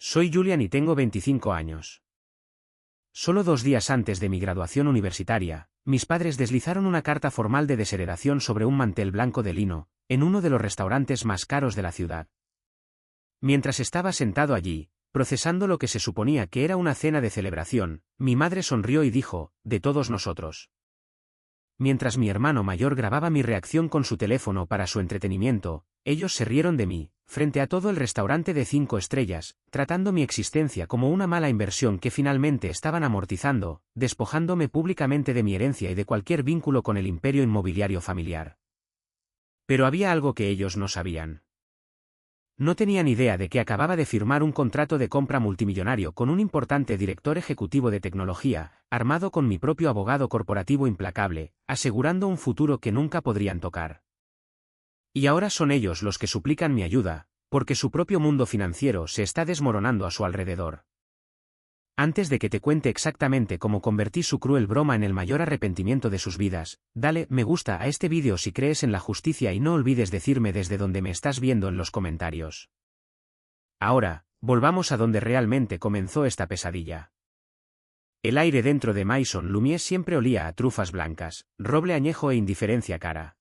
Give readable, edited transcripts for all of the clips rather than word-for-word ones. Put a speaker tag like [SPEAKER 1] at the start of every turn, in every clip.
[SPEAKER 1] Soy Julian y tengo 25 años. Solo 2 días antes de mi graduación universitaria, mis padres deslizaron una carta formal de desheredación sobre un mantel blanco de lino, en uno de los restaurantes más caros de la ciudad. Mientras estaba sentado allí, procesando lo que se suponía que era una cena de celebración, mi madre sonrió y dijo, de todos nosotros. Mientras mi hermano mayor grababa mi reacción con su teléfono para su entretenimiento, ellos se rieron de mí, frente a todo el restaurante de 5 estrellas, tratando mi existencia como una mala inversión que finalmente estaban amortizando, despojándome públicamente de mi herencia y de cualquier vínculo con el imperio inmobiliario familiar. Pero había algo que ellos no sabían. No tenían idea de que acababa de firmar un contrato de compra multimillonario con un importante director ejecutivo de tecnología, armado con mi propio abogado corporativo implacable, asegurando un futuro que nunca podrían tocar. Y ahora son ellos los que suplican mi ayuda, porque su propio mundo financiero se está desmoronando a su alrededor. Antes de que te cuente exactamente cómo convertí su cruel broma en el mayor arrepentimiento de sus vidas, dale me gusta a este vídeo si crees en la justicia y no olvides decirme desde dónde me estás viendo en los comentarios. Ahora, volvamos a donde realmente comenzó esta pesadilla. El aire dentro de Maison Lumière siempre olía a trufas blancas, roble añejo e indiferencia cara.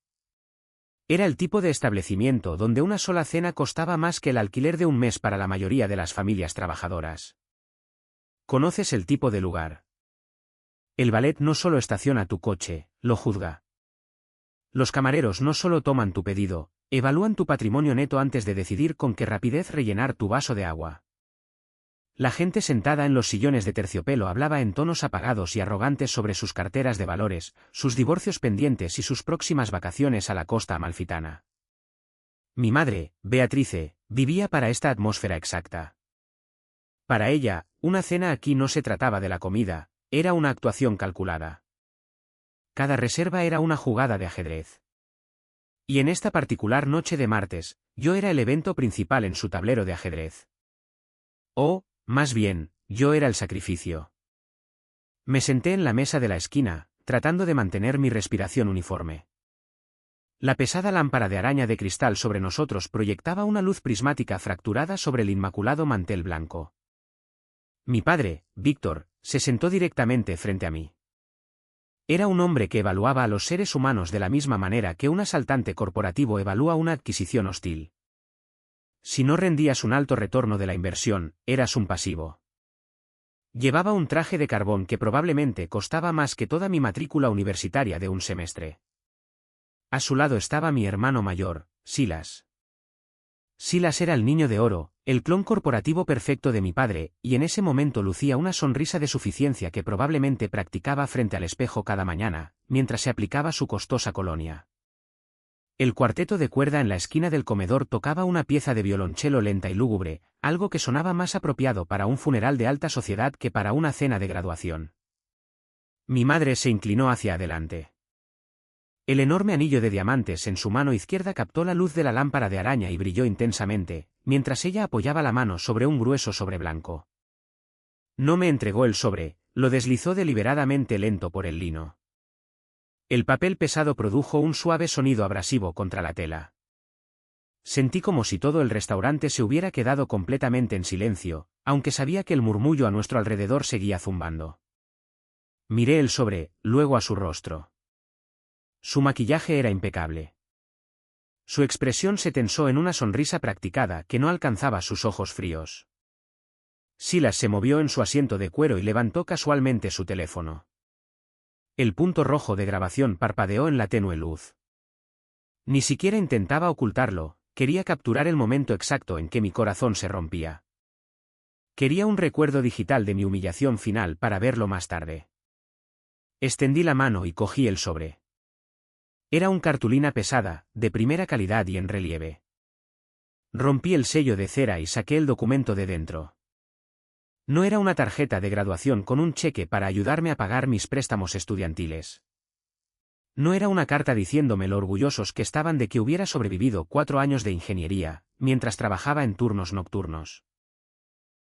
[SPEAKER 1] Era el tipo de establecimiento donde una sola cena costaba más que el alquiler de un mes para la mayoría de las familias trabajadoras. ¿Conoces el tipo de lugar? El valet no solo estaciona tu coche, lo juzga. Los camareros no solo toman tu pedido, evalúan tu patrimonio neto antes de decidir con qué rapidez rellenar tu vaso de agua. La gente sentada en los sillones de terciopelo hablaba en tonos apagados y arrogantes sobre sus carteras de valores, sus divorcios pendientes y sus próximas vacaciones a la costa amalfitana. Mi madre, Beatrice, vivía para esta atmósfera exacta. Para ella, una cena aquí no se trataba de la comida, era una actuación calculada. Cada reserva era una jugada de ajedrez. Y en esta particular noche de martes, yo era el evento principal en su tablero de ajedrez. O, más bien, yo era el sacrificio. Me senté en la mesa de la esquina, tratando de mantener mi respiración uniforme. La pesada lámpara de araña de cristal sobre nosotros proyectaba una luz prismática fracturada sobre el inmaculado mantel blanco. Mi padre, Víctor, se sentó directamente frente a mí. Era un hombre que evaluaba a los seres humanos de la misma manera que un asaltante corporativo evalúa una adquisición hostil. Si no rendías un alto retorno de la inversión, eras un pasivo. Llevaba un traje de carbón que probablemente costaba más que toda mi matrícula universitaria de un semestre. A su lado estaba mi hermano mayor, Silas. Silas era el niño de oro, el clon corporativo perfecto de mi padre, y en ese momento lucía una sonrisa de suficiencia que probablemente practicaba frente al espejo cada mañana, mientras se aplicaba su costosa colonia. El cuarteto de cuerda en la esquina del comedor tocaba una pieza de violonchelo lenta y lúgubre, algo que sonaba más apropiado para un funeral de alta sociedad que para una cena de graduación. Mi madre se inclinó hacia adelante. El enorme anillo de diamantes en su mano izquierda captó la luz de la lámpara de araña y brilló intensamente, mientras ella apoyaba la mano sobre un grueso sobre blanco. No me entregó el sobre, lo deslizó deliberadamente lento por el lino. El papel pesado produjo un suave sonido abrasivo contra la tela. Sentí como si todo el restaurante se hubiera quedado completamente en silencio, aunque sabía que el murmullo a nuestro alrededor seguía zumbando. Miré el sobre, luego a su rostro. Su maquillaje era impecable. Su expresión se tensó en una sonrisa practicada que no alcanzaba sus ojos fríos. Silas se movió en su asiento de cuero y levantó casualmente su teléfono. El punto rojo de grabación parpadeó en la tenue luz. Ni siquiera intentaba ocultarlo, quería capturar el momento exacto en que mi corazón se rompía. Quería un recuerdo digital de mi humillación final para verlo más tarde. Extendí la mano y cogí el sobre. Era una cartulina pesada, de primera calidad y en relieve. Rompí el sello de cera y saqué el documento de dentro. No era una tarjeta de graduación con un cheque para ayudarme a pagar mis préstamos estudiantiles. No era una carta diciéndome lo orgullosos que estaban de que hubiera sobrevivido 4 años de ingeniería, mientras trabajaba en turnos nocturnos.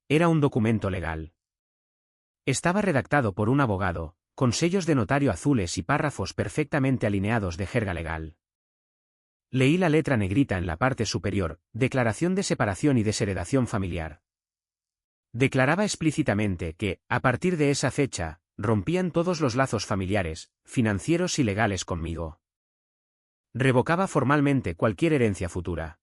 [SPEAKER 1] Era un documento legal. Estaba redactado por un abogado, con sellos de notario azules y párrafos perfectamente alineados de jerga legal. Leí la letra negrita en la parte superior, declaración de separación y desheredación familiar. Declaraba explícitamente que, a partir de esa fecha, rompían todos los lazos familiares, financieros y legales conmigo. Revocaba formalmente cualquier herencia futura.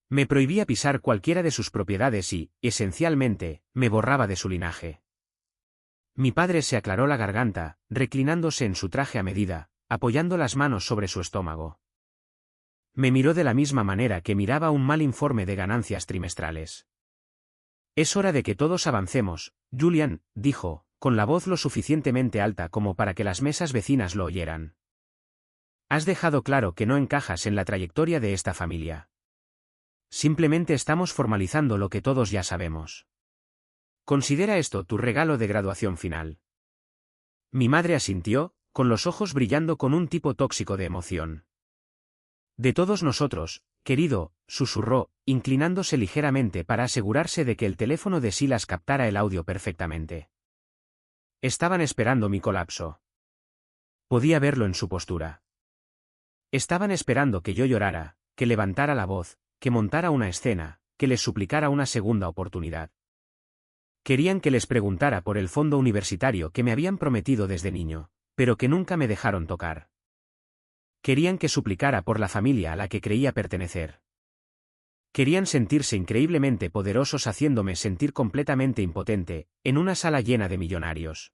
[SPEAKER 1] Me prohibía pisar cualquiera de sus propiedades y, esencialmente, me borraba de su linaje. Mi padre se aclaró la garganta, reclinándose en su traje a medida, apoyando las manos sobre su estómago. Me miró de la misma manera que miraba un mal informe de ganancias trimestrales. Es hora de que todos avancemos, Julian, dijo, con la voz lo suficientemente alta como para que las mesas vecinas lo oyeran. Has dejado claro que no encajas en la trayectoria de esta familia. Simplemente estamos formalizando lo que todos ya sabemos. Considera esto tu regalo de graduación final. Mi madre asintió, con los ojos brillando con un tipo tóxico de emoción. De todos nosotros, querido, susurró, inclinándose ligeramente para asegurarse de que el teléfono de Silas captara el audio perfectamente. Estaban esperando mi colapso. Podía verlo en su postura. Estaban esperando que yo llorara, que levantara la voz, que montara una escena, que les suplicara una segunda oportunidad. Querían que les preguntara por el fondo universitario que me habían prometido desde niño, pero que nunca me dejaron tocar. Querían que suplicara por la familia a la que creía pertenecer. Querían sentirse increíblemente poderosos haciéndome sentir completamente impotente, en una sala llena de millonarios.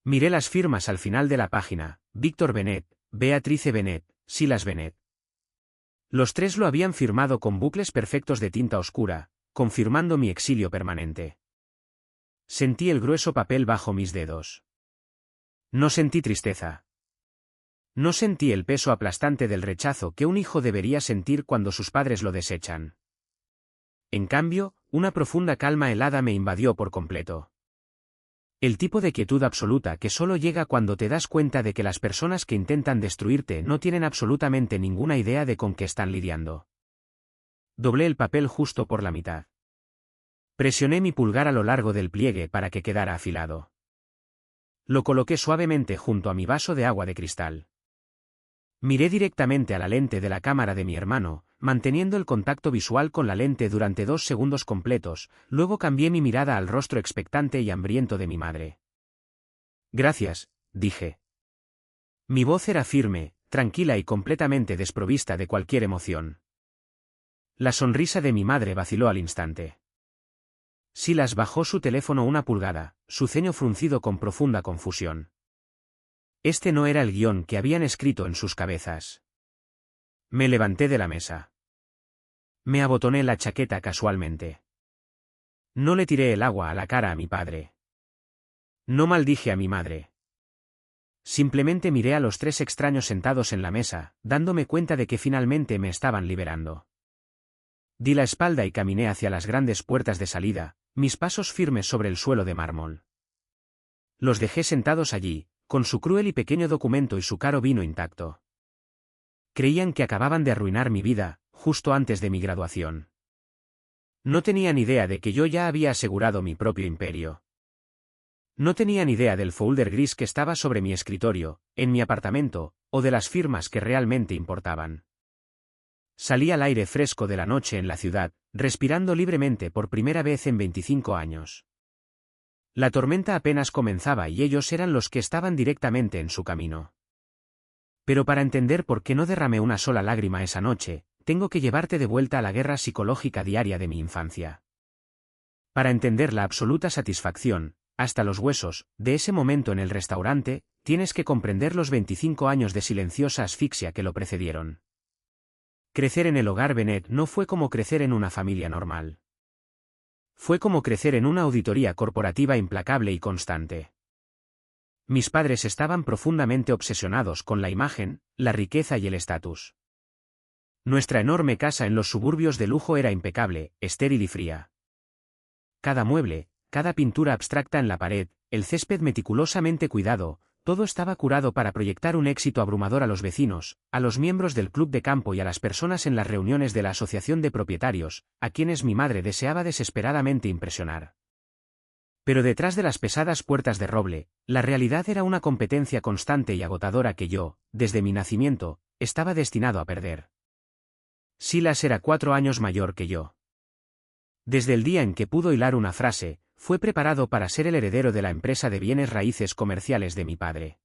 [SPEAKER 1] Miré las firmas al final de la página: Víctor Bennett, Beatrice Bennett, Silas Bennett. Los tres lo habían firmado con bucles perfectos de tinta oscura, confirmando mi exilio permanente. Sentí el grueso papel bajo mis dedos. No sentí tristeza. No sentí el peso aplastante del rechazo que un hijo debería sentir cuando sus padres lo desechan. En cambio, una profunda calma helada me invadió por completo. El tipo de quietud absoluta que solo llega cuando te das cuenta de que las personas que intentan destruirte no tienen absolutamente ninguna idea de con qué están lidiando. Doblé el papel justo por la mitad. Presioné mi pulgar a lo largo del pliegue para que quedara afilado. Lo coloqué suavemente junto a mi vaso de agua de cristal. Miré directamente a la lente de la cámara de mi hermano, manteniendo el contacto visual con la lente durante 2 segundos completos, luego cambié mi mirada al rostro expectante y hambriento de mi madre. Gracias, dije. Mi voz era firme, tranquila y completamente desprovista de cualquier emoción. La sonrisa de mi madre vaciló al instante. Silas bajó su teléfono una pulgada, su ceño fruncido con profunda confusión. Este no era el guión que habían escrito en sus cabezas. Me levanté de la mesa. Me abotoné la chaqueta casualmente. No le tiré el agua a la cara a mi padre. No maldije a mi madre. Simplemente miré a los 3 extraños sentados en la mesa, dándome cuenta de que finalmente me estaban liberando. Di la espalda y caminé hacia las grandes puertas de salida, mis pasos firmes sobre el suelo de mármol. Los dejé sentados allí, con su cruel y pequeño documento y su caro vino intacto. Creían que acababan de arruinar mi vida, justo antes de mi graduación. No tenían idea de que yo ya había asegurado mi propio imperio. No tenían idea del folder gris que estaba sobre mi escritorio, en mi apartamento, o de las firmas que realmente importaban. Salí al aire fresco de la noche en la ciudad, respirando libremente por primera vez en 25 años. La tormenta apenas comenzaba y ellos eran los que estaban directamente en su camino. Pero para entender por qué no derramé una sola lágrima esa noche, tengo que llevarte de vuelta a la guerra psicológica diaria de mi infancia. Para entender la absoluta satisfacción, hasta los huesos, de ese momento en el restaurante, tienes que comprender los 25 años de silenciosa asfixia que lo precedieron. Crecer en el hogar Bennett no fue como crecer en una familia normal. Fue como crecer en una auditoría corporativa implacable y constante. Mis padres estaban profundamente obsesionados con la imagen, la riqueza y el estatus. Nuestra enorme casa en los suburbios de lujo era impecable, estéril y fría. Cada mueble, cada pintura abstracta en la pared, el césped meticulosamente cuidado, todo estaba curado para proyectar un éxito abrumador a los vecinos, a los miembros del club de campo y a las personas en las reuniones de la asociación de propietarios, a quienes mi madre deseaba desesperadamente impresionar. Pero detrás de las pesadas puertas de roble, la realidad era una competencia constante y agotadora que yo, desde mi nacimiento, estaba destinado a perder. Silas era 4 años mayor que yo. Desde el día en que pudo hilar una frase, fue preparado para ser el heredero de la empresa de bienes raíces comerciales de mi padre.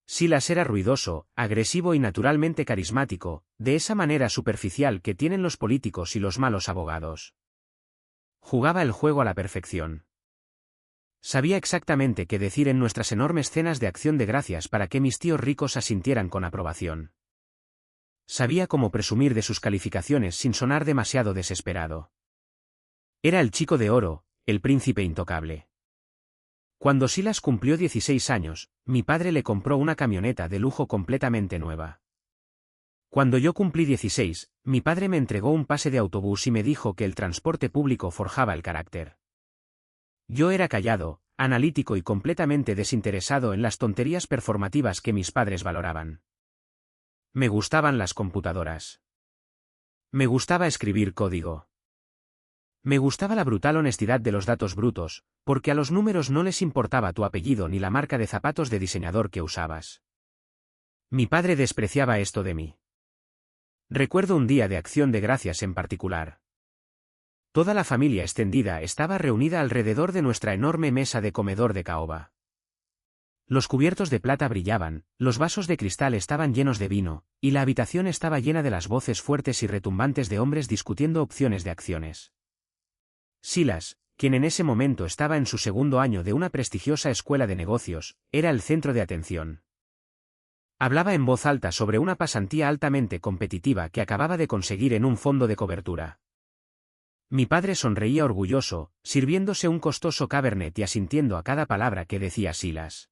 [SPEAKER 1] Silas era ruidoso, agresivo y naturalmente carismático, de esa manera superficial que tienen los políticos y los malos abogados. Jugaba el juego a la perfección. Sabía exactamente qué decir en nuestras enormes cenas de acción de gracias para que mis tíos ricos asintieran con aprobación. Sabía cómo presumir de sus calificaciones sin sonar demasiado desesperado. Era el chico de oro, el príncipe intocable. Cuando Silas cumplió 16 años, mi padre le compró una camioneta de lujo completamente nueva. Cuando yo cumplí 16, mi padre me entregó un pase de autobús y me dijo que el transporte público forjaba el carácter. Yo era callado, analítico y completamente desinteresado en las tonterías performativas que mis padres valoraban. Me gustaban las computadoras. Me gustaba escribir código. Me gustaba la brutal honestidad de los datos brutos, porque a los números no les importaba tu apellido ni la marca de zapatos de diseñador que usabas. Mi padre despreciaba esto de mí. Recuerdo un día de acción de gracias en particular. Toda la familia extendida estaba reunida alrededor de nuestra enorme mesa de comedor de caoba. Los cubiertos de plata brillaban, los vasos de cristal estaban llenos de vino, y la habitación estaba llena de las voces fuertes y retumbantes de hombres discutiendo opciones de acciones. Silas, quien en ese momento estaba en su segundo año de una prestigiosa escuela de negocios, era el centro de atención. Hablaba en voz alta sobre una pasantía altamente competitiva que acababa de conseguir en un fondo de cobertura. Mi padre sonreía orgulloso, sirviéndose un costoso Cabernet y asintiendo a cada palabra que decía Silas.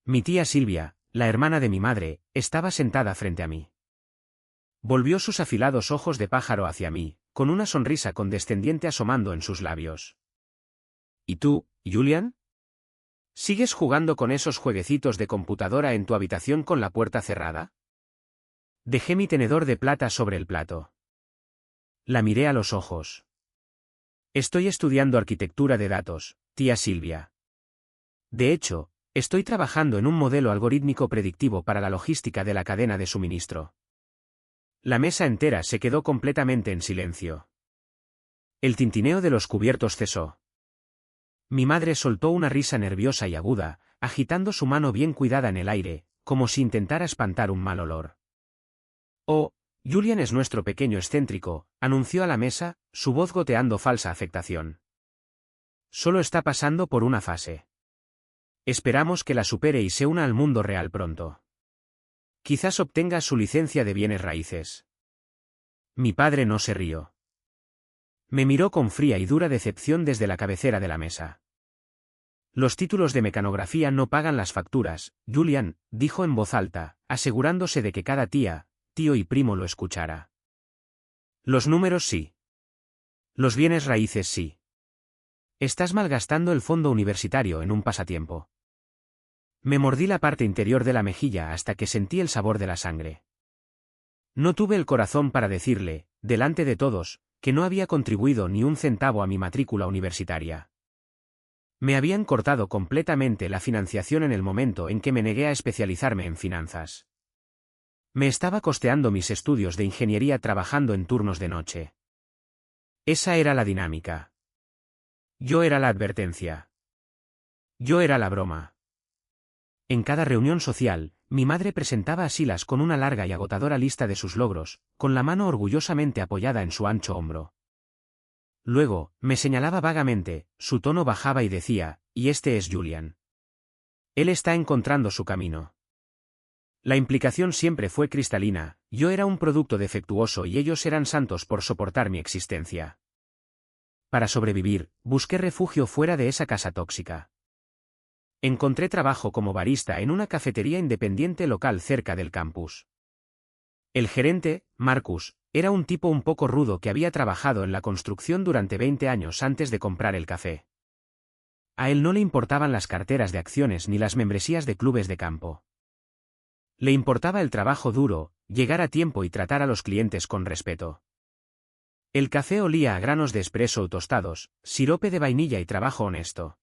[SPEAKER 1] Mi tía Silvia, la hermana de mi madre, estaba sentada frente a mí. Volvió sus afilados ojos de pájaro hacia mí, con una sonrisa condescendiente asomando en sus labios. ¿Y tú, Julian? ¿Sigues jugando con esos jueguecitos de computadora en tu habitación con la puerta cerrada? Dejé mi tenedor de plata sobre el plato. La miré a los ojos. Estoy estudiando arquitectura de datos, tía Silvia. De hecho, estoy trabajando en un modelo algorítmico predictivo para la logística de la cadena de suministro. La mesa entera se quedó completamente en silencio. El tintineo de los cubiertos cesó. Mi madre soltó una risa nerviosa y aguda, agitando su mano bien cuidada en el aire, como si intentara espantar un mal olor. Oh, Julian es nuestro pequeño excéntrico, anunció a la mesa, su voz goteando falsa afectación. Solo está pasando por una fase. Esperamos que la supere y se una al mundo real pronto. Quizás obtenga su licencia de bienes raíces. Mi padre no se rió. Me miró con fría y dura decepción desde la cabecera de la mesa. Los títulos de mecanografía no pagan las facturas, Julian, dijo en voz alta, asegurándose de que cada tía, tío y primo lo escuchara. Los números sí. Los bienes raíces sí. Estás malgastando el fondo universitario en un pasatiempo. Me mordí la parte interior de la mejilla hasta que sentí el sabor de la sangre. No tuve el corazón para decirle, delante de todos, que no había contribuido ni un centavo a mi matrícula universitaria. Me habían cortado completamente la financiación en el momento en que me negué a especializarme en finanzas. Me estaba costeando mis estudios de ingeniería trabajando en turnos de noche. Esa era la dinámica. Yo era la advertencia. Yo era la broma. En cada reunión social, mi madre presentaba a Silas con una larga y agotadora lista de sus logros, con la mano orgullosamente apoyada en su ancho hombro. Luego, me señalaba vagamente, su tono bajaba y decía, y este es Julian. Él está encontrando su camino. La implicación siempre fue cristalina, yo era un producto defectuoso y ellos eran santos por soportar mi existencia. Para sobrevivir, busqué refugio fuera de esa casa tóxica. Encontré trabajo como barista en una cafetería independiente local cerca del campus. El gerente, Marcus, era un tipo un poco rudo que había trabajado en la construcción durante 20 años antes de comprar el café. A él no le importaban las carteras de acciones ni las membresías de clubes de campo. Le importaba el trabajo duro, llegar a tiempo y tratar a los clientes con respeto. El café olía a granos de espresso tostados, sirope de vainilla y trabajo honesto.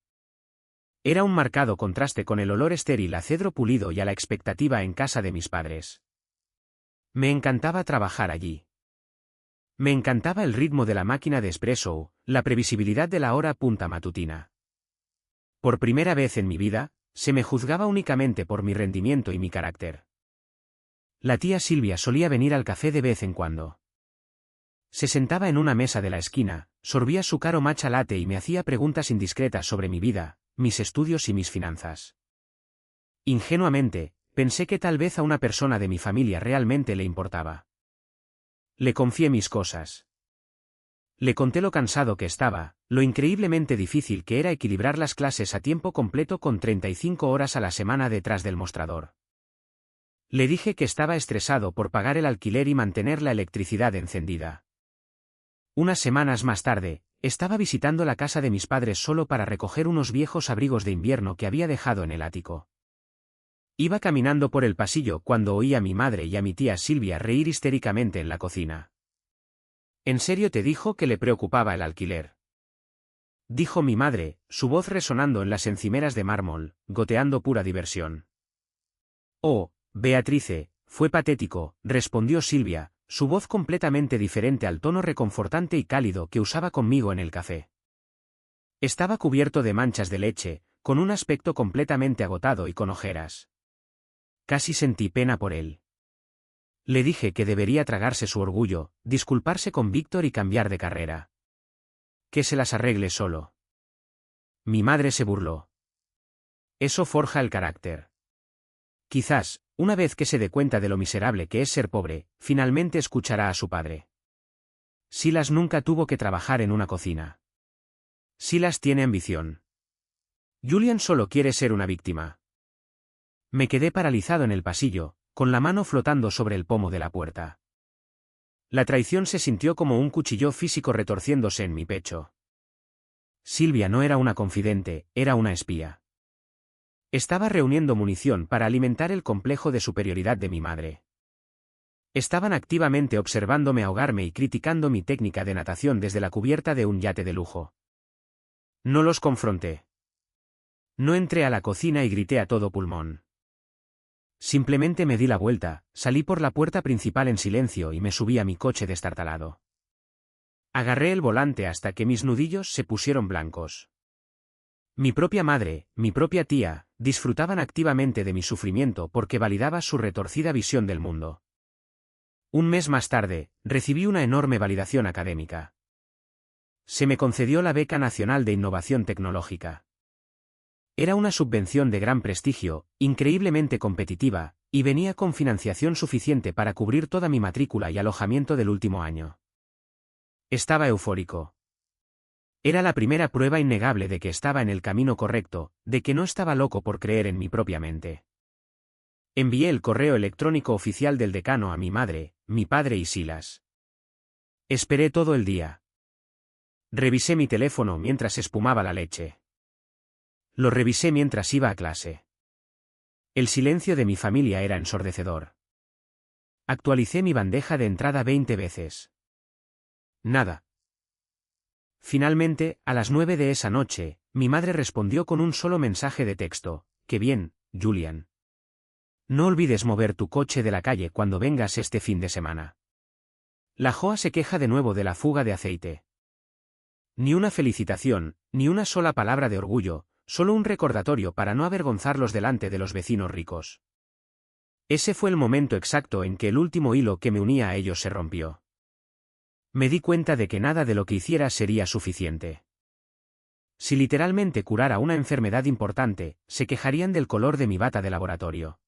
[SPEAKER 1] Era un marcado contraste con el olor estéril a cedro pulido y a la expectativa en casa de mis padres. Me encantaba trabajar allí. Me encantaba el ritmo de la máquina de espresso, la previsibilidad de la hora punta matutina. Por primera vez en mi vida, se me juzgaba únicamente por mi rendimiento y mi carácter. La tía Silvia solía venir al café de vez en cuando. Se sentaba en una mesa de la esquina, sorbía su caro matcha latte y me hacía preguntas indiscretas sobre mi vida, mis estudios y mis finanzas. Ingenuamente, pensé que tal vez a una persona de mi familia realmente le importaba. Le confié mis cosas. Le conté lo cansado que estaba, lo increíblemente difícil que era equilibrar las clases a tiempo completo con 35 horas a la semana detrás del mostrador. Le dije que estaba estresado por pagar el alquiler y mantener la electricidad encendida. Unas semanas más tarde, estaba visitando la casa de mis padres solo para recoger unos viejos abrigos de invierno que había dejado en el ático. Iba caminando por el pasillo cuando oí a mi madre y a mi tía Silvia reír histéricamente en la cocina. ¿En serio te dijo que le preocupaba el alquiler?, dijo mi madre, su voz resonando en las encimeras de mármol, goteando pura diversión. Oh, Beatrice, fue patético, respondió Silvia, su voz completamente diferente al tono reconfortante y cálido que usaba conmigo en el café. Estaba cubierto de manchas de leche, con un aspecto completamente agotado y con ojeras. Casi sentí pena por él. Le dije que debería tragarse su orgullo, disculparse con Víctor y cambiar de carrera. Que se las arregle solo. Mi madre se burló. Eso forja el carácter. Quizás, una vez que se dé cuenta de lo miserable que es ser pobre, finalmente escuchará a su padre. Silas nunca tuvo que trabajar en una cocina. Silas tiene ambición. Julian solo quiere ser una víctima. Me quedé paralizado en el pasillo, con la mano flotando sobre el pomo de la puerta. La traición se sintió como un cuchillo físico retorciéndose en mi pecho. Silvia no era una confidente, era una espía. Estaba reuniendo munición para alimentar el complejo de superioridad de mi madre. Estaban activamente observándome ahogarme y criticando mi técnica de natación desde la cubierta de un yate de lujo. No los confronté. No entré a la cocina y grité a todo pulmón. Simplemente me di la vuelta, salí por la puerta principal en silencio y me subí a mi coche destartalado. Agarré el volante hasta que mis nudillos se pusieron blancos. Mi propia madre, mi propia tía, disfrutaban activamente de mi sufrimiento porque validaba su retorcida visión del mundo. Un mes más tarde, recibí una enorme validación académica. Se me concedió la Beca Nacional de Innovación Tecnológica. Era una subvención de gran prestigio, increíblemente competitiva, y venía con financiación suficiente para cubrir toda mi matrícula y alojamiento del último año. Estaba eufórico. Era la primera prueba innegable de que estaba en el camino correcto, de que no estaba loco por creer en mi propia mente. Envié el correo electrónico oficial del decano a mi madre, mi padre y Silas. Esperé todo el día. Revisé mi teléfono mientras espumaba la leche. Lo revisé mientras iba a clase. El silencio de mi familia era ensordecedor. Actualicé mi bandeja de entrada 20 veces. Nada. Finalmente, a las 9 de esa noche, mi madre respondió con un solo mensaje de texto: «Qué bien, Julian. No olvides mover tu coche de la calle cuando vengas este fin de semana». La Joa se queja de nuevo de la fuga de aceite. Ni una felicitación, ni una sola palabra de orgullo, solo un recordatorio para no avergonzarlos delante de los vecinos ricos. Ese fue el momento exacto en que el último hilo que me unía a ellos se rompió. Me di cuenta de que nada de lo que hiciera sería suficiente. Si literalmente curara una enfermedad importante, se quejarían del color de mi bata de laboratorio.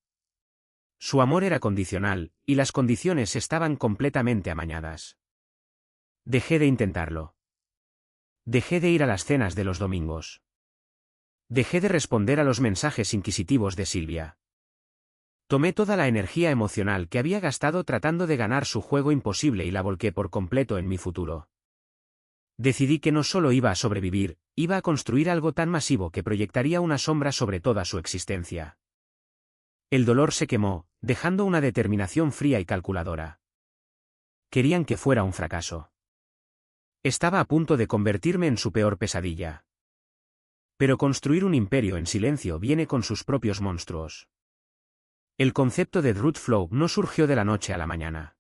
[SPEAKER 1] Su amor era condicional, y las condiciones estaban completamente amañadas. Dejé de intentarlo. Dejé de ir a las cenas de los domingos. Dejé de responder a los mensajes inquisitivos de Silvia. Tomé toda la energía emocional que había gastado tratando de ganar su juego imposible y la volqué por completo en mi futuro. Decidí que no solo iba a sobrevivir, iba a construir algo tan masivo que proyectaría una sombra sobre toda su existencia. El dolor se quemó, dejando una determinación fría y calculadora. Querían que fuera un fracaso. Estaba a punto de convertirme en su peor pesadilla. Pero construir un imperio en silencio viene con sus propios monstruos. El concepto de Druid Flow no surgió de la noche a la mañana.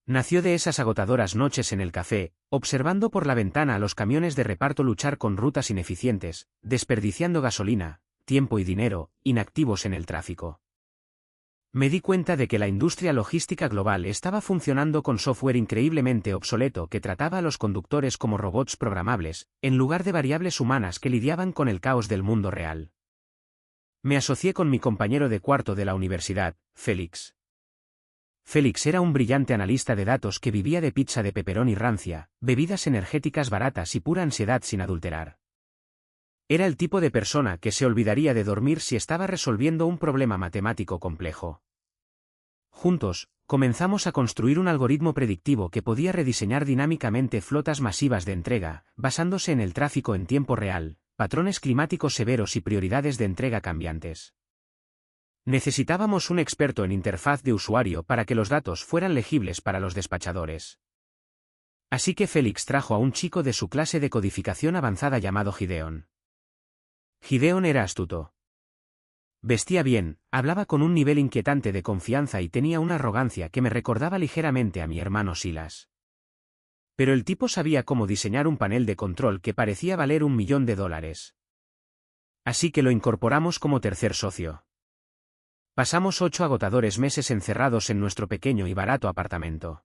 [SPEAKER 1] Nació de esas agotadoras noches en el café, observando por la ventana a los camiones de reparto luchar con rutas ineficientes, desperdiciando gasolina, tiempo y dinero, inactivos en el tráfico. Me di cuenta de que la industria logística global estaba funcionando con software increíblemente obsoleto que trataba a los conductores como robots programables, en lugar de variables humanas que lidiaban con el caos del mundo real. Me asocié con mi compañero de cuarto de la universidad, Félix. Félix era un brillante analista de datos que vivía de pizza de pepperoni rancia, bebidas energéticas baratas y pura ansiedad sin adulterar. Era el tipo de persona que se olvidaría de dormir si estaba resolviendo un problema matemático complejo. Juntos, comenzamos a construir un algoritmo predictivo que podía rediseñar dinámicamente flotas masivas de entrega, basándose en el tráfico en tiempo real, patrones climáticos severos y prioridades de entrega cambiantes. Necesitábamos un experto en interfaz de usuario para que los datos fueran legibles para los despachadores. Así que Félix trajo a un chico de su clase de codificación avanzada llamado Gideon. Gideon era astuto. Vestía bien, hablaba con un nivel inquietante de confianza y tenía una arrogancia que me recordaba ligeramente a mi hermano Silas. Pero el tipo sabía cómo diseñar un panel de control que parecía valer $1.000.000. Así que lo incorporamos como tercer socio. Pasamos 8 agotadores meses encerrados en nuestro pequeño y barato apartamento.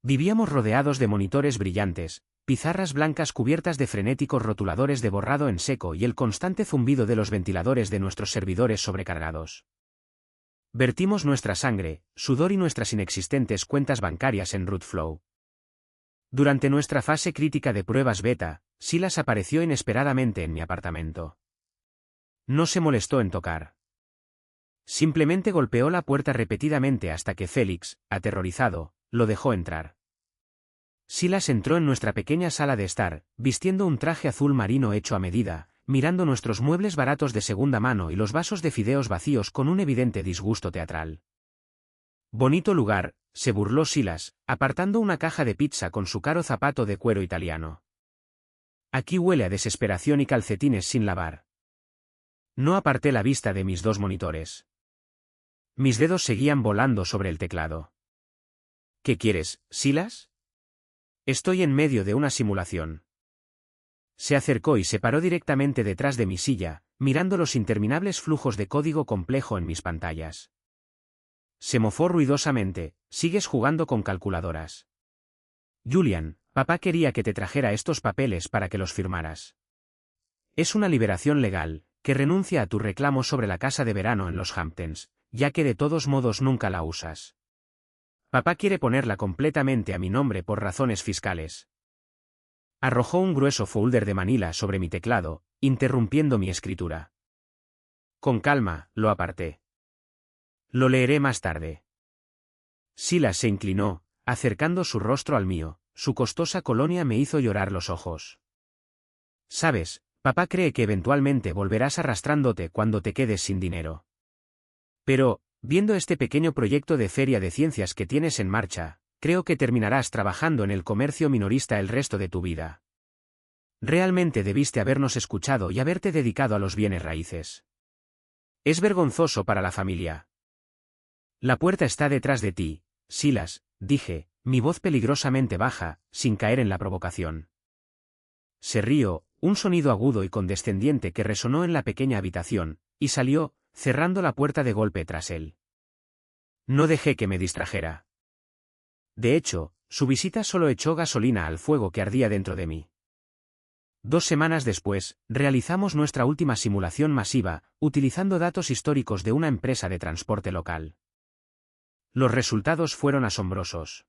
[SPEAKER 1] Vivíamos rodeados de monitores brillantes, pizarras blancas cubiertas de frenéticos rotuladores de borrado en seco y el constante zumbido de los ventiladores de nuestros servidores sobrecargados. Vertimos nuestra sangre, sudor y nuestras inexistentes cuentas bancarias en Rootflow. Durante nuestra fase crítica de pruebas beta, Silas apareció inesperadamente en mi apartamento. No se molestó en tocar. Simplemente golpeó la puerta repetidamente hasta que Félix, aterrorizado, lo dejó entrar. Silas entró en nuestra pequeña sala de estar, vistiendo un traje azul marino hecho a medida, mirando nuestros muebles baratos de segunda mano y los vasos de fideos vacíos con un evidente disgusto teatral. Bonito lugar, se burló Silas, apartando una caja de pizza con su caro zapato de cuero italiano. Aquí huele a desesperación y calcetines sin lavar. No aparté la vista de mis dos monitores. Mis dedos seguían volando sobre el teclado. ¿Qué quieres, Silas? Estoy en medio de una simulación. Se acercó y se paró directamente detrás de mi silla, mirando los interminables flujos de código complejo en mis pantallas. Se mofó ruidosamente. ¿Sigues jugando con calculadoras? Julian, papá quería que te trajera estos papeles para que los firmaras. Es una liberación legal, que renuncia a tu reclamo sobre la casa de verano en los Hamptons, ya que de todos modos nunca la usas. Papá quiere ponerla completamente a mi nombre por razones fiscales. Arrojó un grueso folder de manila sobre mi teclado, interrumpiendo mi escritura. Con calma, lo aparté. Lo leeré más tarde. Silas se inclinó, acercando su rostro al mío. Su costosa colonia me hizo llorar los ojos. Sabes, papá cree que eventualmente volverás arrastrándote cuando te quedes sin dinero. Pero, viendo este pequeño proyecto de feria de ciencias que tienes en marcha, creo que terminarás trabajando en el comercio minorista el resto de tu vida. Realmente debiste habernos escuchado y haberte dedicado a los bienes raíces. Es vergonzoso para la familia. La puerta está detrás de ti, Silas, dije, mi voz peligrosamente baja, sin caer en la provocación. Se rió, un sonido agudo y condescendiente que resonó en la pequeña habitación, y salió, cerrando la puerta de golpe tras él. No dejé que me distrajera. De hecho, su visita solo echó gasolina al fuego que ardía dentro de mí. 2 semanas después, realizamos nuestra última simulación masiva, utilizando datos históricos de una empresa de transporte local. Los resultados fueron asombrosos.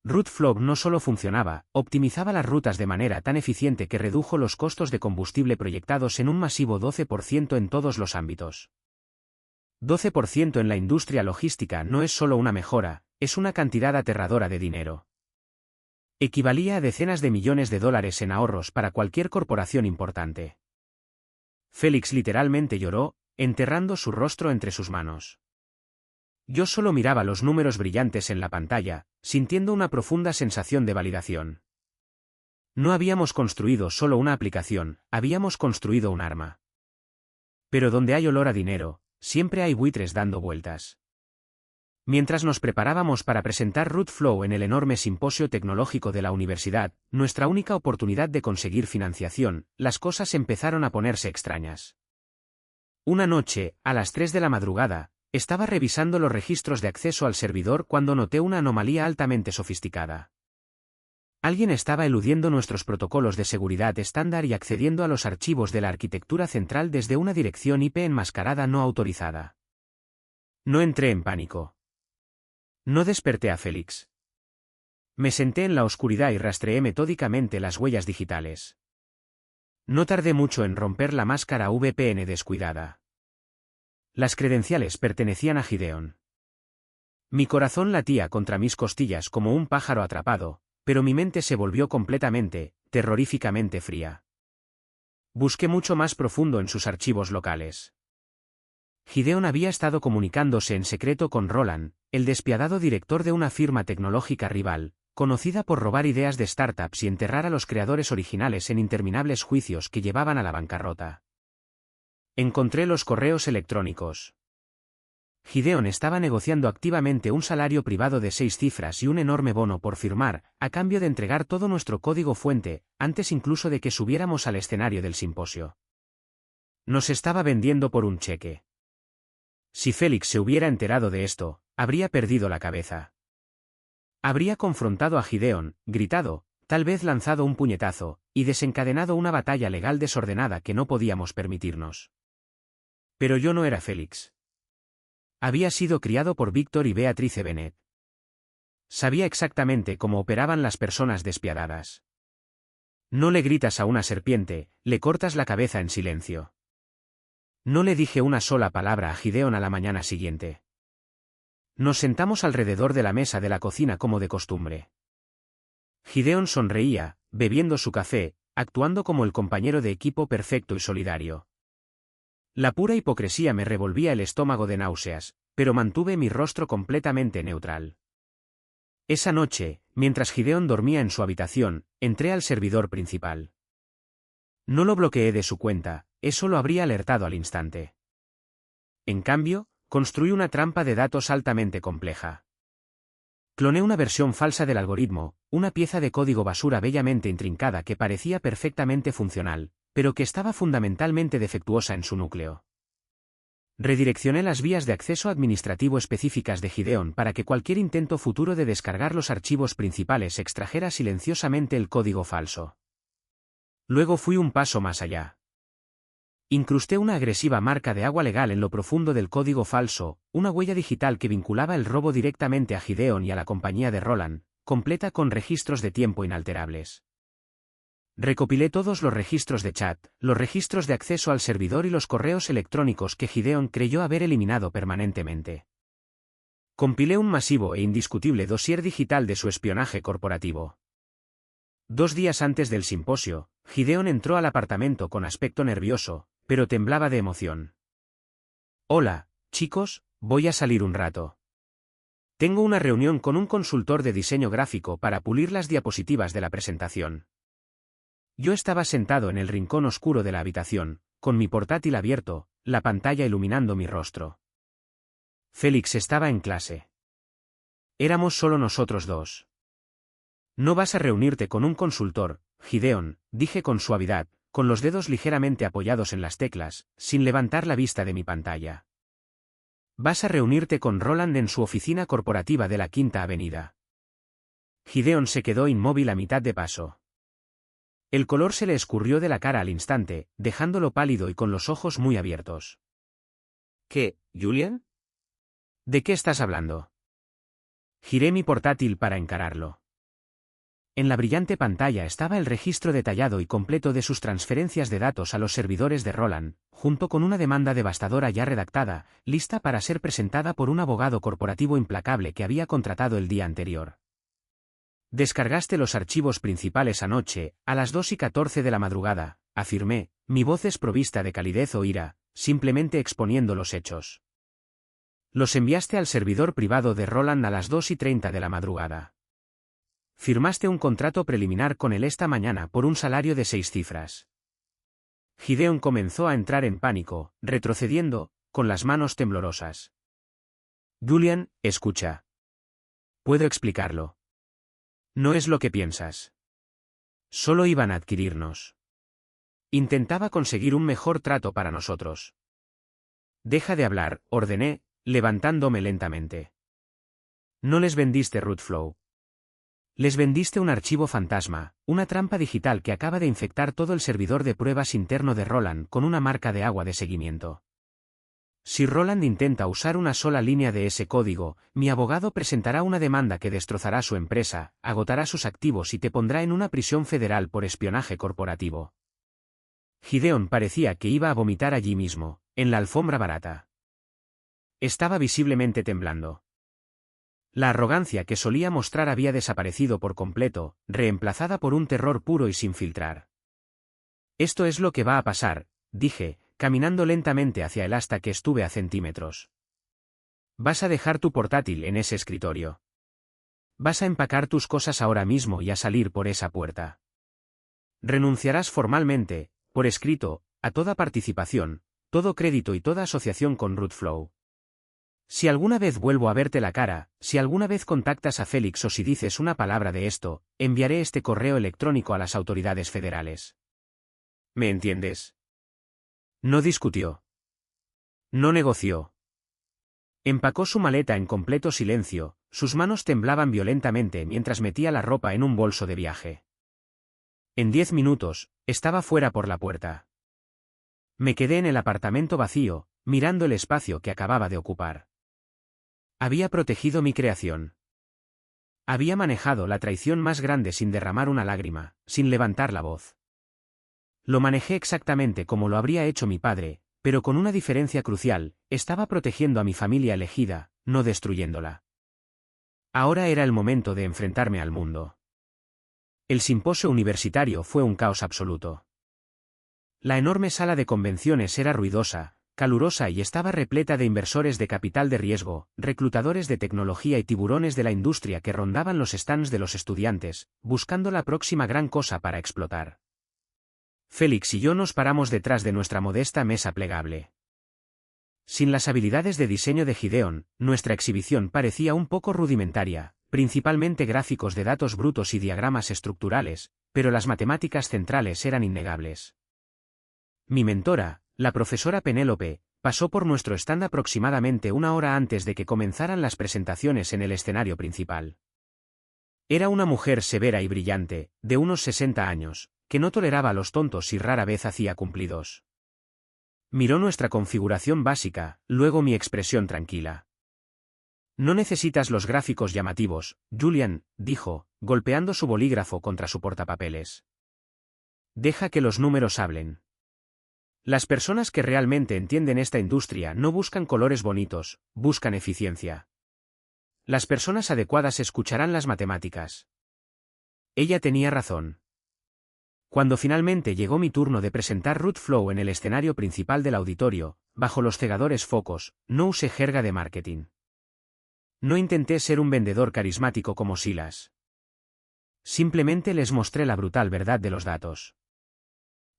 [SPEAKER 1] Rootflow no solo funcionaba, optimizaba las rutas de manera tan eficiente que redujo los costos de combustible proyectados en un masivo 12% en todos los ámbitos. 12% en la industria logística no es solo una mejora, es una cantidad aterradora de dinero. Equivalía a decenas de millones de dólares en ahorros para cualquier corporación importante. Félix literalmente lloró, enterrando su rostro entre sus manos. Yo solo miraba los números brillantes en la pantalla, sintiendo una profunda sensación de validación. No habíamos construido solo una aplicación, habíamos construido un arma. Pero donde hay olor a dinero, siempre hay buitres dando vueltas. Mientras nos preparábamos para presentar Rootflow en el enorme simposio tecnológico de la universidad, nuestra única oportunidad de conseguir financiación, las cosas empezaron a ponerse extrañas. Una noche, a las 3 de la madrugada, estaba revisando los registros de acceso al servidor cuando noté una anomalía altamente sofisticada. Alguien estaba eludiendo nuestros protocolos de seguridad estándar y accediendo a los archivos de la arquitectura central desde una dirección IP enmascarada no autorizada. No entré en pánico. No desperté a Félix. Me senté en la oscuridad y rastreé metódicamente las huellas digitales. No tardé mucho en romper la máscara VPN descuidada. Las credenciales pertenecían a Gideon. Mi corazón latía contra mis costillas como un pájaro atrapado, pero mi mente se volvió completamente, terroríficamente fría. Busqué mucho más profundo en sus archivos locales. Gideon había estado comunicándose en secreto con Roland, el despiadado director de una firma tecnológica rival, conocida por robar ideas de startups y enterrar a los creadores originales en interminables juicios que llevaban a la bancarrota. Encontré los correos electrónicos. Gideon estaba negociando activamente un salario privado de 6 cifras y un enorme bono por firmar, a cambio de entregar todo nuestro código fuente, antes incluso de que subiéramos al escenario del simposio. Nos estaba vendiendo por un cheque. Si Félix se hubiera enterado de esto, habría perdido la cabeza. Habría confrontado a Gideon, gritado, tal vez lanzado un puñetazo, y desencadenado una batalla legal desordenada que no podíamos permitirnos. Pero yo no era Félix. Había sido criado por Víctor y Beatrice Bennett. Sabía exactamente cómo operaban las personas despiadadas. No le gritas a una serpiente, le cortas la cabeza en silencio. No le dije una sola palabra a Gideon a la mañana siguiente. Nos sentamos alrededor de la mesa de la cocina como de costumbre. Gideon sonreía, bebiendo su café, actuando como el compañero de equipo perfecto y solidario. La pura hipocresía me revolvía el estómago de náuseas, pero mantuve mi rostro completamente neutral. Esa noche, mientras Gideon dormía en su habitación, entré al servidor principal. No lo bloqueé de su cuenta, eso lo habría alertado al instante. En cambio, construí una trampa de datos altamente compleja. Cloné una versión falsa del algoritmo, una pieza de código basura bellamente intrincada que parecía perfectamente funcional, pero que estaba fundamentalmente defectuosa en su núcleo. Redireccioné las vías de acceso administrativo específicas de Gideon para que cualquier intento futuro de descargar los archivos principales extrajera silenciosamente el código falso. Luego fui un paso más allá. Incrusté una agresiva marca de agua legal en lo profundo del código falso, una huella digital que vinculaba el robo directamente a Gideon y a la compañía de Roland, completa con registros de tiempo inalterables. Recopilé todos los registros de chat, los registros de acceso al servidor y los correos electrónicos que Gideon creyó haber eliminado permanentemente. Compilé un masivo e indiscutible dossier digital de su espionaje corporativo. 2 días antes del simposio, Gideon entró al apartamento con aspecto nervioso, pero temblaba de emoción. «Hola, chicos, voy a salir un rato. Tengo una reunión con un consultor de diseño gráfico para pulir las diapositivas de la presentación». Yo estaba sentado en el rincón oscuro de la habitación, con mi portátil abierto, la pantalla iluminando mi rostro. Félix estaba en clase. Éramos solo nosotros dos. «No vas a reunirte con un consultor, Gideon», dije con suavidad, con los dedos ligeramente apoyados en las teclas, sin levantar la vista de mi pantalla. «Vas a reunirte con Roland en su oficina corporativa de la Quinta Avenida». Gideon se quedó inmóvil a mitad de paso. El color se le escurrió de la cara al instante, dejándolo pálido y con los ojos muy abiertos. «¿Qué, Julian? ¿De qué estás hablando?» Giré mi portátil para encararlo. En la brillante pantalla estaba el registro detallado y completo de sus transferencias de datos a los servidores de Roland, junto con una demanda devastadora ya redactada, lista para ser presentada por un abogado corporativo implacable que había contratado el día anterior. «Descargaste los archivos principales anoche, a las 2:14 de la madrugada», afirmé, mi voz desprovista de calidez o ira, simplemente exponiendo los hechos. «Los enviaste al servidor privado de Roland a las 2:30 de la madrugada. Firmaste un contrato preliminar con él esta mañana por un salario de 6 cifras». Gideon comenzó a entrar en pánico, retrocediendo, con las manos temblorosas. Julian, escucha. Puedo explicarlo. No es lo que piensas. Solo iban a adquirirnos. Intentaba conseguir un mejor trato para nosotros. Deja de hablar, ordené, levantándome lentamente. No les vendiste Rootflow. Les vendiste un archivo fantasma, una trampa digital que acaba de infectar todo el servidor de pruebas interno de Roland con una marca de agua de seguimiento. Si Roland intenta usar una sola línea de ese código, mi abogado presentará una demanda que destrozará su empresa, agotará sus activos y te pondrá en una prisión federal por espionaje corporativo. Gideon parecía que iba a vomitar allí mismo, en la alfombra barata. Estaba visiblemente temblando. La arrogancia que solía mostrar había desaparecido por completo, reemplazada por un terror puro y sin filtrar. Esto es lo que va a pasar, dije, caminando lentamente hacia él hasta que estuve a centímetros. Vas a dejar tu portátil en ese escritorio. Vas a empacar tus cosas ahora mismo y a salir por esa puerta. Renunciarás formalmente, por escrito, a toda participación, todo crédito y toda asociación con Rootflow. Si alguna vez vuelvo a verte la cara, si alguna vez contactas a Félix o si dices una palabra de esto, enviaré este correo electrónico a las autoridades federales. ¿Me entiendes? No discutió. No negoció. Empacó su maleta en completo silencio, sus manos temblaban violentamente mientras metía la ropa en un bolso de viaje. En 10 minutos, estaba fuera por la puerta. Me quedé en el apartamento vacío, mirando el espacio que acababa de ocupar. Había protegido mi creación. Había manejado la traición más grande sin derramar una lágrima, sin levantar la voz. Lo manejé exactamente como lo habría hecho mi padre, pero con una diferencia crucial, estaba protegiendo a mi familia elegida, no destruyéndola. Ahora era el momento de enfrentarme al mundo. El simposio universitario fue un caos absoluto. La enorme sala de convenciones era ruidosa, calurosa y estaba repleta de inversores de capital de riesgo, reclutadores de tecnología y tiburones de la industria que rondaban los stands de los estudiantes, buscando la próxima gran cosa para explotar. Félix y yo nos paramos detrás de nuestra modesta mesa plegable. Sin las habilidades de diseño de Gideon, nuestra exhibición parecía un poco rudimentaria, principalmente gráficos de datos brutos y diagramas estructurales, pero las matemáticas centrales eran innegables. Mi mentora, la profesora Penélope, pasó por nuestro stand aproximadamente una hora antes de que comenzaran las presentaciones en el escenario principal. Era una mujer severa y brillante, de unos 60 años, que no toleraba a los tontos y rara vez hacía cumplidos. Miró nuestra configuración básica, luego mi expresión tranquila. No necesitas los gráficos llamativos, Julian, dijo, golpeando su bolígrafo contra su portapapeles. Deja que los números hablen. Las personas que realmente entienden esta industria no buscan colores bonitos, buscan eficiencia. Las personas adecuadas escucharán las matemáticas. Ella tenía razón. Cuando finalmente llegó mi turno de presentar Rootflow en el escenario principal del auditorio, bajo los cegadores focos, no usé jerga de marketing. No intenté ser un vendedor carismático como Silas. Simplemente les mostré la brutal verdad de los datos.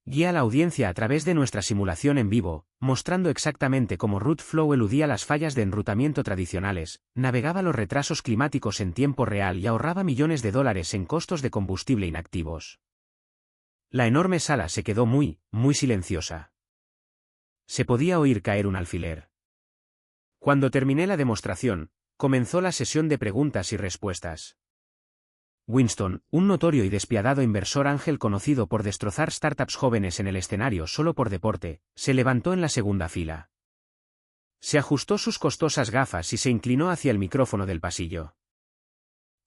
[SPEAKER 1] Guié a la audiencia a través de nuestra simulación en vivo, mostrando exactamente cómo Rootflow eludía las fallas de enrutamiento tradicionales, navegaba los retrasos climáticos en tiempo real y ahorraba millones de dólares en costos de combustible inactivos. La enorme sala se quedó muy silenciosa. Se podía oír caer un alfiler. Cuando terminé la demostración, comenzó la sesión de preguntas y respuestas. Winston, un notorio y despiadado inversor ángel conocido por destrozar startups jóvenes en el escenario solo por deporte, se levantó en la segunda fila. Se ajustó sus costosas gafas y se inclinó hacia el micrófono del pasillo.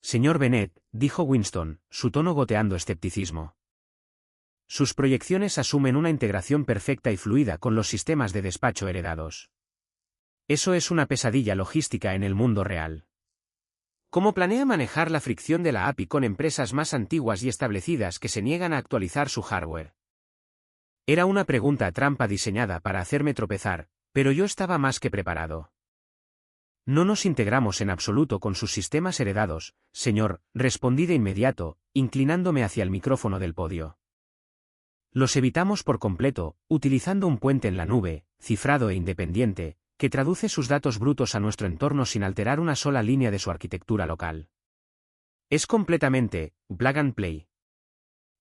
[SPEAKER 1] Señor Bennett, dijo Winston, su tono goteando escepticismo. Sus proyecciones asumen una integración perfecta y fluida con los sistemas de despacho heredados. Eso es una pesadilla logística en el mundo real. ¿Cómo planea manejar la fricción de la API con empresas más antiguas y establecidas que se niegan a actualizar su hardware? Era una pregunta trampa diseñada para hacerme tropezar, pero yo estaba más que preparado. No nos integramos en absoluto con sus sistemas heredados, señor, respondí de inmediato, inclinándome hacia el micrófono del podio. Los evitamos por completo, utilizando un puente en la nube, cifrado e independiente, que traduce sus datos brutos a nuestro entorno sin alterar una sola línea de su arquitectura local. Es completamente plug and play.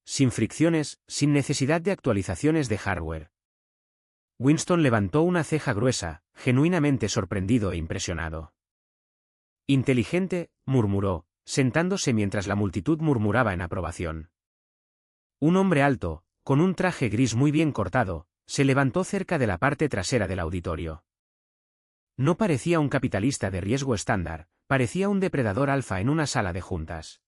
[SPEAKER 1] Sin fricciones, sin necesidad de actualizaciones de hardware. Winston levantó una ceja gruesa, genuinamente sorprendido e impresionado. Inteligente, murmuró, sentándose mientras la multitud murmuraba en aprobación. Un hombre alto, con un traje gris muy bien cortado, se levantó cerca de la parte trasera del auditorio. No parecía un capitalista de riesgo estándar, parecía un depredador alfa en una sala de juntas.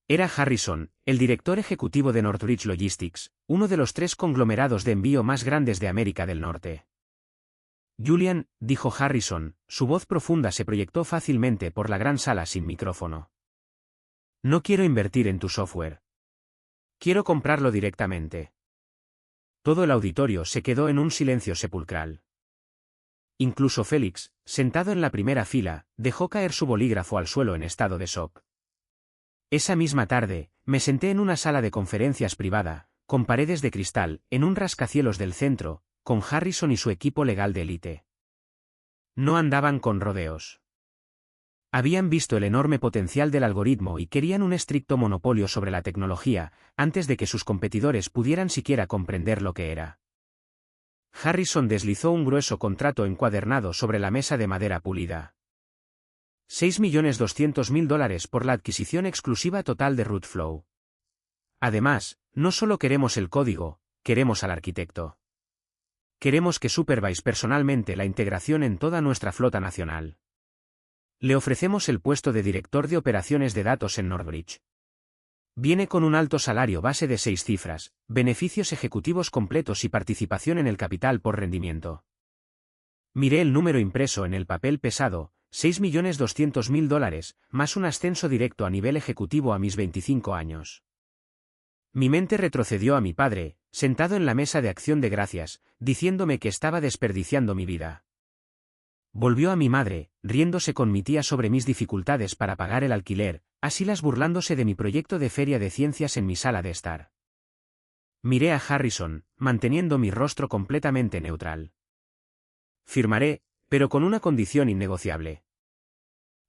[SPEAKER 1] Era Harrison, el director ejecutivo de Northridge Logistics, uno de los 3 conglomerados de envío más grandes de América del Norte. Julian, dijo Harrison, su voz profunda se proyectó fácilmente por la gran sala sin micrófono. No quiero invertir en tu software. Quiero comprarlo directamente. Todo el auditorio se quedó en un silencio sepulcral. Incluso Félix, sentado en la primera fila, dejó caer su bolígrafo al suelo en estado de shock. Esa misma tarde, me senté en una sala de conferencias privada, con paredes de cristal, en un rascacielos del centro, con Harrison y su equipo legal de élite. No andaban con rodeos. Habían visto el enorme potencial del algoritmo y querían un estricto monopolio sobre la tecnología, antes de que sus competidores pudieran siquiera comprender lo que era. Harrison deslizó un grueso contrato encuadernado sobre la mesa de madera pulida. $6.200.000 por la adquisición exclusiva total de Rootflow. Además, no solo queremos el código, queremos al arquitecto. Queremos que supervise personalmente la integración en toda nuestra flota nacional. Le ofrecemos el puesto de director de operaciones de datos en Northridge. Viene con un alto salario base de 6 cifras, beneficios ejecutivos completos y participación en el capital por rendimiento. Miré el número impreso en el papel pesado, $6.200.000, más un ascenso directo a nivel ejecutivo a mis 25 años. Mi mente retrocedió a mi padre, sentado en la mesa de acción de gracias, diciéndome que estaba desperdiciando mi vida. Volvió a mi madre, riéndose con mi tía sobre mis dificultades para pagar el alquiler, Asilas burlándose de mi proyecto de feria de ciencias en mi sala de estar. Miré a Harrison, manteniendo mi rostro completamente neutral. Firmaré, pero con una condición innegociable.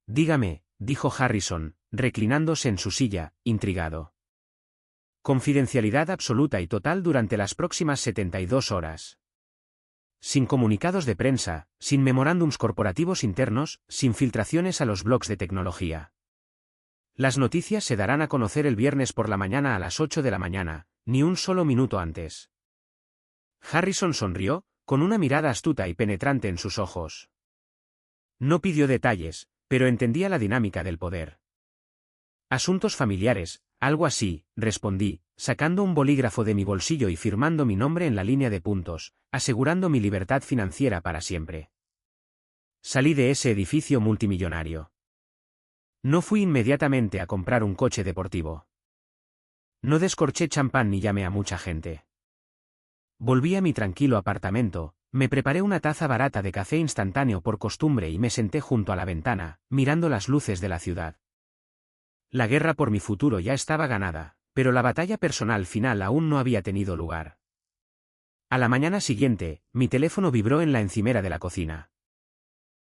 [SPEAKER 1] Dígame, dijo Harrison, reclinándose en su silla, intrigado. Confidencialidad absoluta y total durante las próximas 72 horas. Sin comunicados de prensa, sin memorándums corporativos internos, sin filtraciones a los blogs de tecnología. Las noticias se darán a conocer el viernes por la mañana a las 8 de la mañana, ni un solo minuto antes. Harrison sonrió, con una mirada astuta y penetrante en sus ojos. No pidió detalles, pero entendía la dinámica del poder. Asuntos familiares, algo así, respondí, sacando un bolígrafo de mi bolsillo y firmando mi nombre en la línea de puntos, asegurando mi libertad financiera para siempre. Salí de ese edificio multimillonario. No fui inmediatamente a comprar un coche deportivo. No descorché champán ni llamé a mucha gente. Volví a mi tranquilo apartamento, me preparé una taza barata de café instantáneo por costumbre y me senté junto a la ventana, mirando las luces de la ciudad. La guerra por mi futuro ya estaba ganada, pero la batalla personal final aún no había tenido lugar. A la mañana siguiente, mi teléfono vibró en la encimera de la cocina.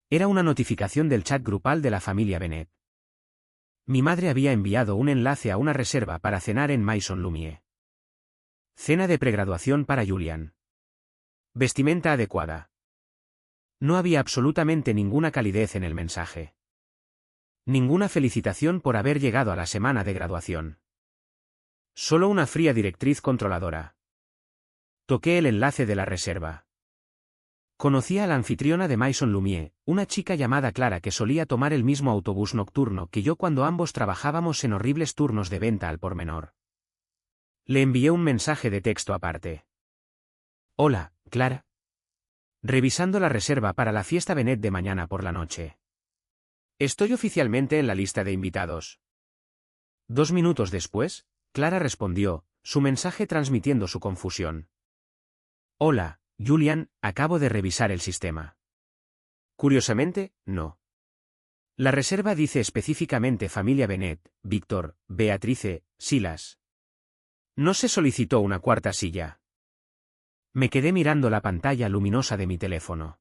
[SPEAKER 1] Era una notificación del chat grupal de la familia Bennett. Mi madre había enviado un enlace a una reserva para cenar en Maison Lumière. Cena de pregraduación para Julian. Vestimenta adecuada. No había absolutamente ninguna calidez en el mensaje. Ninguna felicitación por haber llegado a la semana de graduación. Solo una fría directriz controladora. Toqué el enlace de la reserva. Conocí a la anfitriona de Maison Lumière, una chica llamada Clara que solía tomar el mismo autobús nocturno que yo cuando ambos trabajábamos en horribles turnos de venta al por menor. Le envié un mensaje de texto aparte. Hola, Clara. Revisando la reserva para la fiesta Bennett de mañana por la noche. Estoy oficialmente en la lista de invitados. 2 minutos después, Clara respondió, su mensaje transmitiendo su confusión. Hola, Julian, acabo de revisar el sistema. Curiosamente, no. La reserva dice específicamente familia Bennett, Víctor, Beatrice, Silas. No se solicitó una cuarta silla. Me quedé mirando la pantalla luminosa de mi teléfono.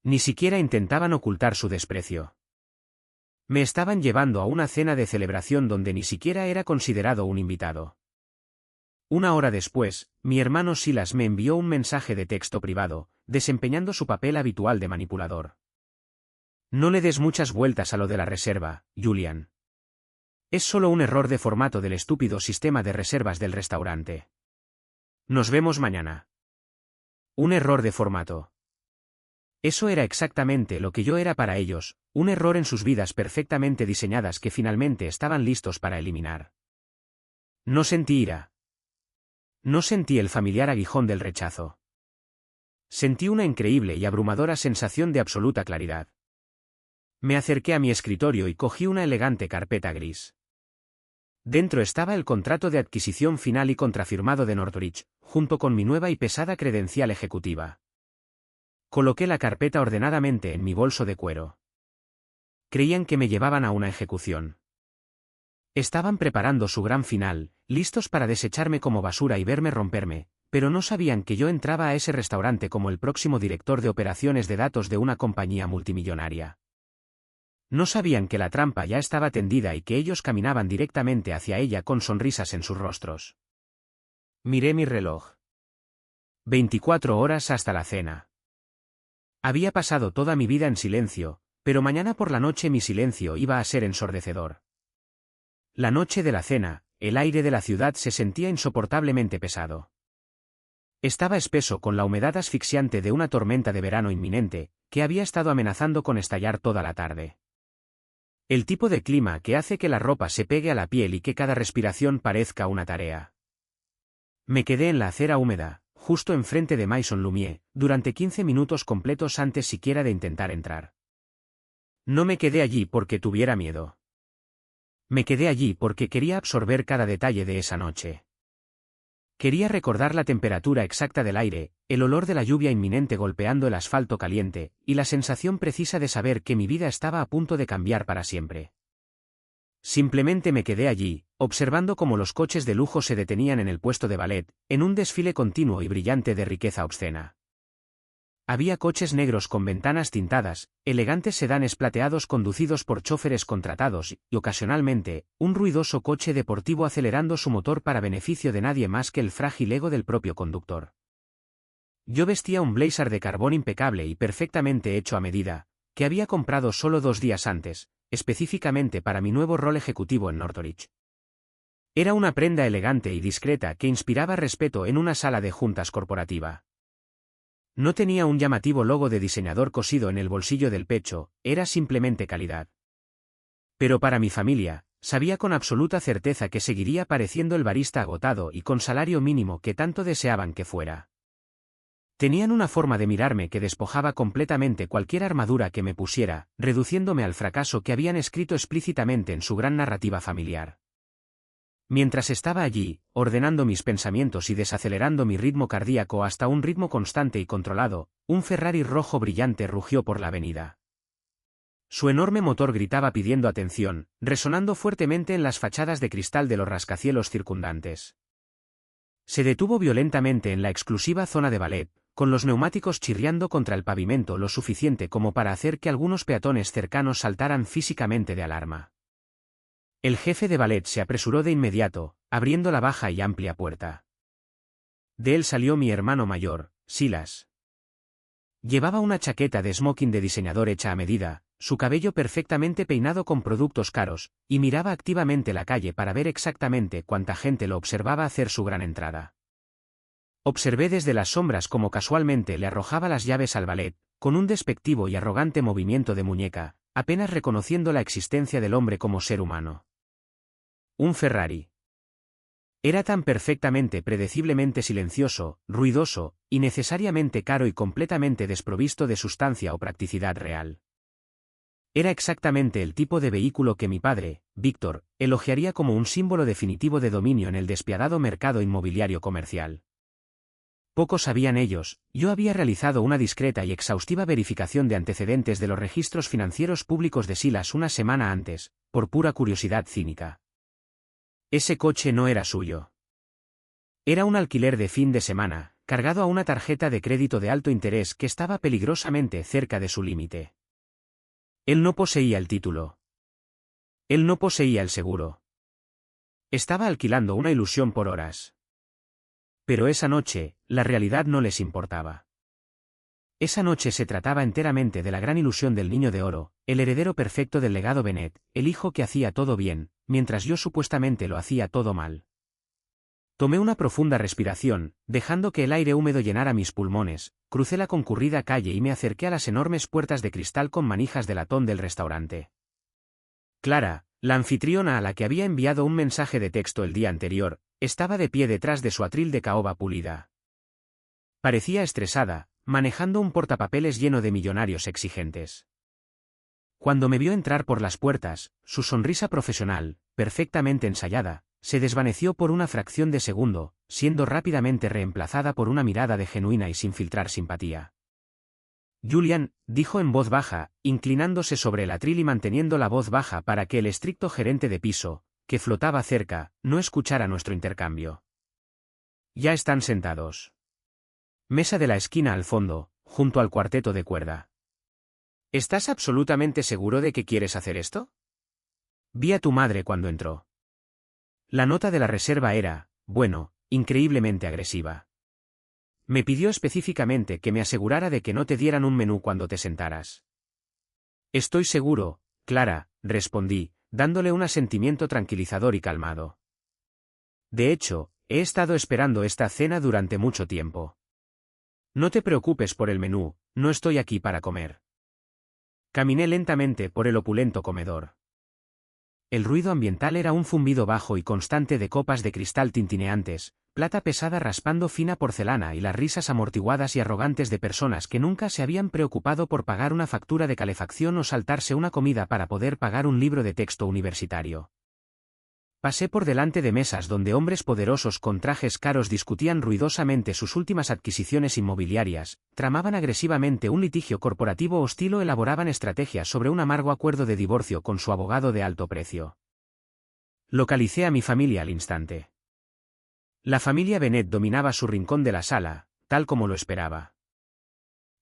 [SPEAKER 1] Ni siquiera intentaban ocultar su desprecio. Me estaban llevando a una cena de celebración donde ni siquiera era considerado un invitado. Una hora después, mi hermano Silas me envió un mensaje de texto privado, desempeñando su papel habitual de manipulador. No le des muchas vueltas a lo de la reserva, Julian. Es solo un error de formato del estúpido sistema de reservas del restaurante. Nos vemos mañana. Un error de formato. Eso era exactamente lo que yo era para ellos, un error en sus vidas perfectamente diseñadas que finalmente estaban listos para eliminar. No sentí ira. No sentí el familiar aguijón del rechazo. Sentí una increíble y abrumadora sensación de absoluta claridad. Me acerqué a mi escritorio y cogí una elegante carpeta gris. Dentro estaba el contrato de adquisición final y contrafirmado de Northridge, junto con mi nueva y pesada credencial ejecutiva. Coloqué la carpeta ordenadamente en mi bolso de cuero. Creían que me llevaban a una ejecución. Estaban preparando su gran final, listos para desecharme como basura y verme romperme, pero no sabían que yo entraba a ese restaurante como el próximo director de operaciones de datos de una compañía multimillonaria. No sabían que la trampa ya estaba tendida y que ellos caminaban directamente hacia ella con sonrisas en sus rostros. Miré mi reloj. 24 horas hasta la cena. Había pasado toda mi vida en silencio, pero mañana por la noche mi silencio iba a ser ensordecedor. La noche de la cena, el aire de la ciudad se sentía insoportablemente pesado. Estaba espeso con la humedad asfixiante de una tormenta de verano inminente, que había estado amenazando con estallar toda la tarde. El tipo de clima que hace que la ropa se pegue a la piel y que cada respiración parezca una tarea. Me quedé en la acera húmeda, justo enfrente de Maison Lumière, durante 15 minutos completos antes siquiera de intentar entrar. No me quedé allí porque tuviera miedo. Me quedé allí porque quería absorber cada detalle de esa noche. Quería recordar la temperatura exacta del aire, el olor de la lluvia inminente golpeando el asfalto caliente, y la sensación precisa de saber que mi vida estaba a punto de cambiar para siempre. Simplemente me quedé allí, observando cómo los coches de lujo se detenían en el puesto de ballet, en un desfile continuo y brillante de riqueza obscena. Había coches negros con ventanas tintadas, elegantes sedanes plateados conducidos por chóferes contratados y, ocasionalmente, un ruidoso coche deportivo acelerando su motor para beneficio de nadie más que el frágil ego del propio conductor. Yo vestía un blazer de carbón impecable y perfectamente hecho a medida, que había comprado solo 2 días antes, específicamente para mi nuevo rol ejecutivo en Northridge. Era una prenda elegante y discreta que inspiraba respeto en una sala de juntas corporativa. No tenía un llamativo logo de diseñador cosido en el bolsillo del pecho, era simplemente calidad. Pero para mi familia, sabía con absoluta certeza que seguiría pareciendo el barista agotado y con salario mínimo que tanto deseaban que fuera. Tenían una forma de mirarme que despojaba completamente cualquier armadura que me pusiera, reduciéndome al fracaso que habían escrito explícitamente en su gran narrativa familiar. Mientras estaba allí, ordenando mis pensamientos y desacelerando mi ritmo cardíaco hasta un ritmo constante y controlado, un Ferrari rojo brillante rugió por la avenida. Su enorme motor gritaba pidiendo atención, resonando fuertemente en las fachadas de cristal de los rascacielos circundantes. Se detuvo violentamente en la exclusiva zona de ballet, con los neumáticos chirriando contra el pavimento lo suficiente como para hacer que algunos peatones cercanos saltaran físicamente de alarma. El jefe de ballet se apresuró de inmediato, abriendo la baja y amplia puerta. De él salió mi hermano mayor, Silas. Llevaba una chaqueta de smoking de diseñador hecha a medida, su cabello perfectamente peinado con productos caros, y miraba activamente la calle para ver exactamente cuánta gente lo observaba hacer su gran entrada. Observé desde las sombras cómo casualmente le arrojaba las llaves al ballet, con un despectivo y arrogante movimiento de muñeca, apenas reconociendo la existencia del hombre como ser humano. Un Ferrari. Era tan perfectamente predeciblemente silencioso, ruidoso, innecesariamente caro y completamente desprovisto de sustancia o practicidad real. Era exactamente el tipo de vehículo que mi padre, Víctor, elogiaría como un símbolo definitivo de dominio en el despiadado mercado inmobiliario comercial. Pocos sabían ellos, yo había realizado una discreta y exhaustiva verificación de antecedentes de los registros financieros públicos de Silas una semana antes, por pura curiosidad cínica. Ese coche no era suyo. Era un alquiler de fin de semana, cargado a una tarjeta de crédito de alto interés que estaba peligrosamente cerca de su límite. Él no poseía el título. Él no poseía el seguro. Estaba alquilando una ilusión por horas. Pero esa noche, la realidad no les importaba. Esa noche se trataba enteramente de la gran ilusión del niño de oro, el heredero perfecto del legado Bennett, el hijo que hacía todo bien, mientras yo supuestamente lo hacía todo mal. Tomé una profunda respiración, dejando que el aire húmedo llenara mis pulmones, crucé la concurrida calle y me acerqué a las enormes puertas de cristal con manijas de latón del restaurante. Clara, la anfitriona a la que había enviado un mensaje de texto el día anterior, estaba de pie detrás de su atril de caoba pulida. Parecía estresada, manejando un portapapeles lleno de millonarios exigentes. Cuando me vio entrar por las puertas, su sonrisa profesional, perfectamente ensayada, se desvaneció por una fracción de segundo, siendo rápidamente reemplazada por una mirada de genuina y sin filtrar simpatía. Julian, dijo en voz baja, inclinándose sobre el atril y manteniendo la voz baja para que el estricto gerente de piso, que flotaba cerca, no escuchara nuestro intercambio. Ya están sentados. Mesa de la esquina al fondo, junto al cuarteto de cuerda. ¿Estás absolutamente seguro de que quieres hacer esto? Vi a tu madre cuando entró. La nota de la reserva era, bueno, increíblemente agresiva. Me pidió específicamente que me asegurara de que no te dieran un menú cuando te sentaras. Estoy seguro, Clara, respondí, dándole un asentimiento tranquilizador y calmado. De hecho, he estado esperando esta cena durante mucho tiempo. No te preocupes por el menú, no estoy aquí para comer. Caminé lentamente por el opulento comedor. El ruido ambiental era un zumbido bajo y constante de copas de cristal tintineantes, plata pesada raspando fina porcelana y las risas amortiguadas y arrogantes de personas que nunca se habían preocupado por pagar una factura de calefacción o saltarse una comida para poder pagar un libro de texto universitario. Pasé por delante de mesas donde hombres poderosos con trajes caros discutían ruidosamente sus últimas adquisiciones inmobiliarias, tramaban agresivamente un litigio corporativo hostil o elaboraban estrategias sobre un amargo acuerdo de divorcio con su abogado de alto precio. Localicé a mi familia al instante. La familia Bennett dominaba su rincón de la sala, tal como lo esperaba.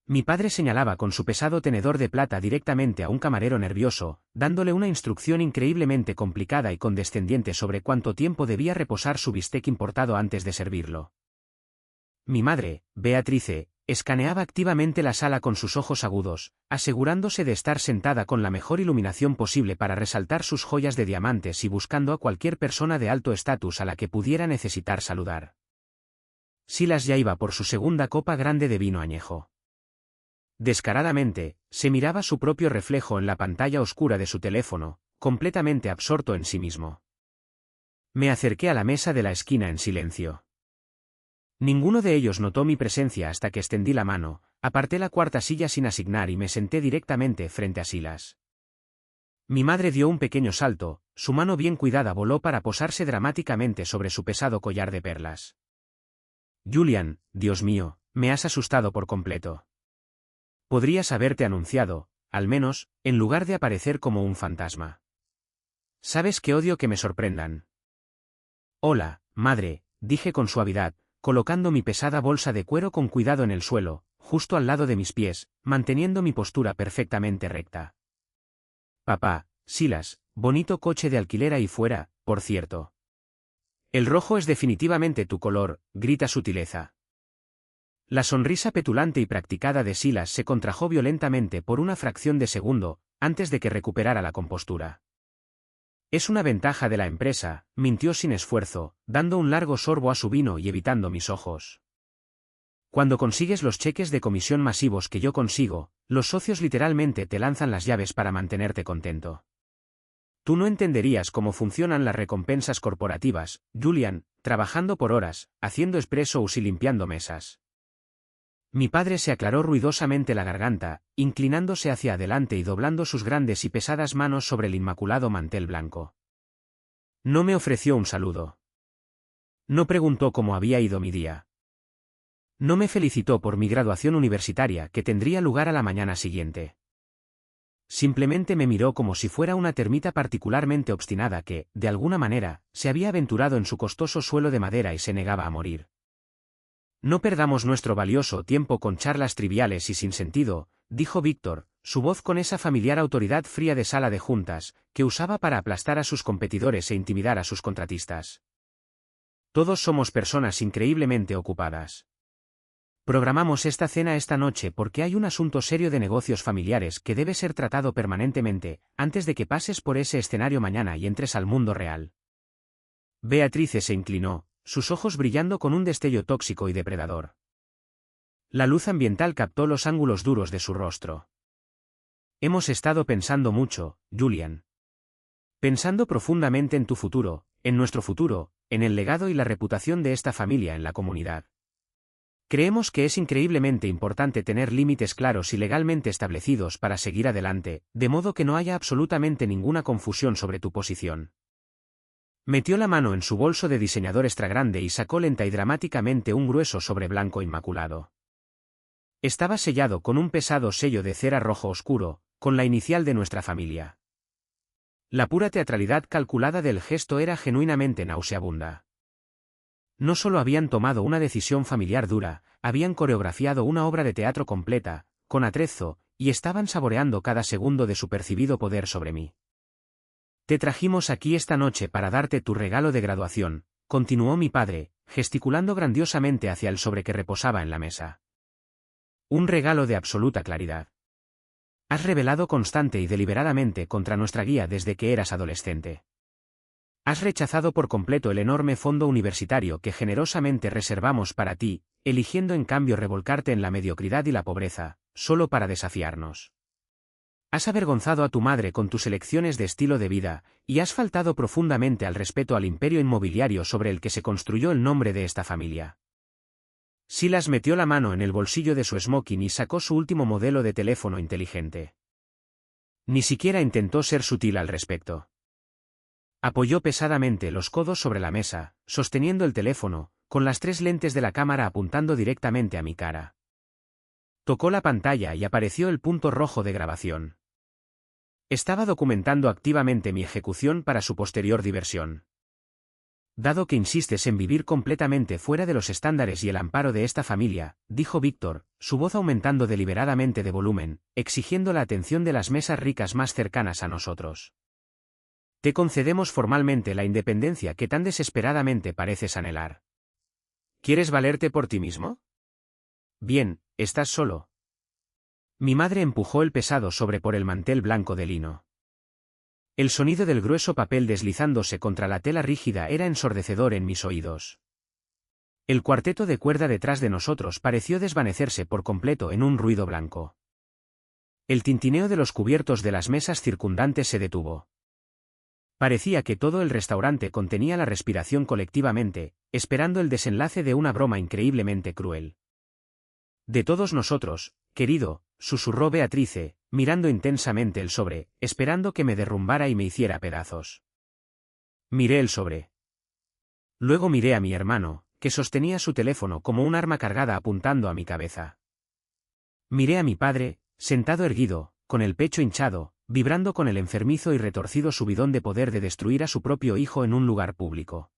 [SPEAKER 1] Mi padre señalaba con su pesado tenedor de plata directamente a un camarero nervioso, dándole una instrucción increíblemente complicada y condescendiente sobre cuánto tiempo debía reposar su bistec importado antes de servirlo. Mi madre, Beatrice, escaneaba activamente la sala con sus ojos agudos, asegurándose de estar sentada con la mejor iluminación posible para resaltar sus joyas de diamantes y buscando a cualquier persona de alto estatus a la que pudiera necesitar saludar. Silas ya iba por su segunda copa grande de vino añejo. Descaradamente, se miraba su propio reflejo en la pantalla oscura de su teléfono, completamente absorto en sí mismo. Me acerqué a la mesa de la esquina en silencio. Ninguno de ellos notó mi presencia hasta que extendí la mano, aparté la cuarta silla sin asignar y me senté directamente frente a Silas. Mi madre dio un pequeño salto, su mano bien cuidada voló para posarse dramáticamente sobre su pesado collar de perlas. Julian, Dios mío, me has asustado por completo. Podrías haberte anunciado, al menos, en lugar de aparecer como un fantasma. Sabes que odio que me sorprendan. Hola, madre, dije con suavidad, colocando mi pesada bolsa de cuero con cuidado en el suelo, justo al lado de mis pies, manteniendo mi postura perfectamente recta. Papá, Silas, bonito coche de alquiler ahí fuera, por cierto. El rojo es definitivamente tu color, grita sutileza. La sonrisa petulante y practicada de Silas se contrajo violentamente por una fracción de segundo, antes de que recuperara la compostura. Es una ventaja de la empresa, mintió sin esfuerzo, dando un largo sorbo a su vino y evitando mis ojos. Cuando consigues los cheques de comisión masivos que yo consigo, los socios literalmente te lanzan las llaves para mantenerte contento. Tú no entenderías cómo funcionan las recompensas corporativas, Julian, trabajando por horas, haciendo espressos y limpiando mesas. Mi padre se aclaró ruidosamente la garganta, inclinándose hacia adelante y doblando sus grandes y pesadas manos sobre el inmaculado mantel blanco. No me ofreció un saludo. No preguntó cómo había ido mi día. No me felicitó por mi graduación universitaria que tendría lugar a la mañana siguiente. Simplemente me miró como si fuera una termita particularmente obstinada que, de alguna manera, se había aventurado en su costoso suelo de madera y se negaba a morir. No perdamos nuestro valioso tiempo con charlas triviales y sin sentido, dijo Víctor, su voz con esa familiar autoridad fría de sala de juntas, que usaba para aplastar a sus competidores e intimidar a sus contratistas. Todos somos personas increíblemente ocupadas. Programamos esta cena esta noche porque hay un asunto serio de negocios familiares que debe ser tratado permanentemente, antes de que pases por ese escenario mañana y entres al mundo real. Beatrice se inclinó, sus ojos brillando con un destello tóxico y depredador. La luz ambiental captó los ángulos duros de su rostro. Hemos estado pensando mucho, Julian. Pensando profundamente en tu futuro, en nuestro futuro, en el legado y la reputación de esta familia en la comunidad. Creemos que es increíblemente importante tener límites claros y legalmente establecidos para seguir adelante, de modo que no haya absolutamente ninguna confusión sobre tu posición. Metió la mano en su bolso de diseñador extra grande y sacó lenta y dramáticamente un grueso sobre blanco inmaculado. Estaba sellado con un pesado sello de cera rojo oscuro, con la inicial de nuestra familia. La pura teatralidad calculada del gesto era genuinamente nauseabunda. No solo habían tomado una decisión familiar dura, habían coreografiado una obra de teatro completa, con atrezo, y estaban saboreando cada segundo de su percibido poder sobre mí. Te trajimos aquí esta noche para darte tu regalo de graduación, continuó mi padre, gesticulando grandiosamente hacia el sobre que reposaba en la mesa. Un regalo de absoluta claridad. Has rebelado constante y deliberadamente contra nuestra guía desde que eras adolescente. Has rechazado por completo el enorme fondo universitario que generosamente reservamos para ti, eligiendo en cambio revolcarte en la mediocridad y la pobreza, solo para desafiarnos. Has avergonzado a tu madre con tus elecciones de estilo de vida, y has faltado profundamente al respeto al imperio inmobiliario sobre el que se construyó el nombre de esta familia. Silas metió la mano en el bolsillo de su smoking y sacó su último modelo de teléfono inteligente. Ni siquiera intentó ser sutil al respecto. Apoyó pesadamente los codos sobre la mesa, sosteniendo el teléfono, con las 3 lentes de la cámara apuntando directamente a mi cara. Tocó la pantalla y apareció el punto rojo de grabación. Estaba documentando activamente mi ejecución para su posterior diversión. Dado que insistes en vivir completamente fuera de los estándares y el amparo de esta familia, dijo Víctor, su voz aumentando deliberadamente de volumen, exigiendo la atención de las mesas ricas más cercanas a nosotros. Te concedemos formalmente la independencia que tan desesperadamente pareces anhelar. ¿Quieres valerte por ti mismo? Bien, estás solo. Mi madre empujó el pesado sobre por el mantel blanco de lino. El sonido del grueso papel deslizándose contra la tela rígida era ensordecedor en mis oídos. El cuarteto de cuerda detrás de nosotros pareció desvanecerse por completo en un ruido blanco. El tintineo de los cubiertos de las mesas circundantes se detuvo. Parecía que todo el restaurante contenía la respiración colectivamente, esperando el desenlace de una broma increíblemente cruel. De todos nosotros, querido, susurró Beatrice, mirando intensamente el sobre, esperando que me derrumbara y me hiciera pedazos. Miré el sobre. Luego miré a mi hermano, que sostenía su teléfono como un arma cargada apuntando a mi cabeza. Miré a mi padre, sentado erguido, con el pecho hinchado, vibrando con el enfermizo y retorcido subidón de poder de destruir a su propio hijo en un lugar público.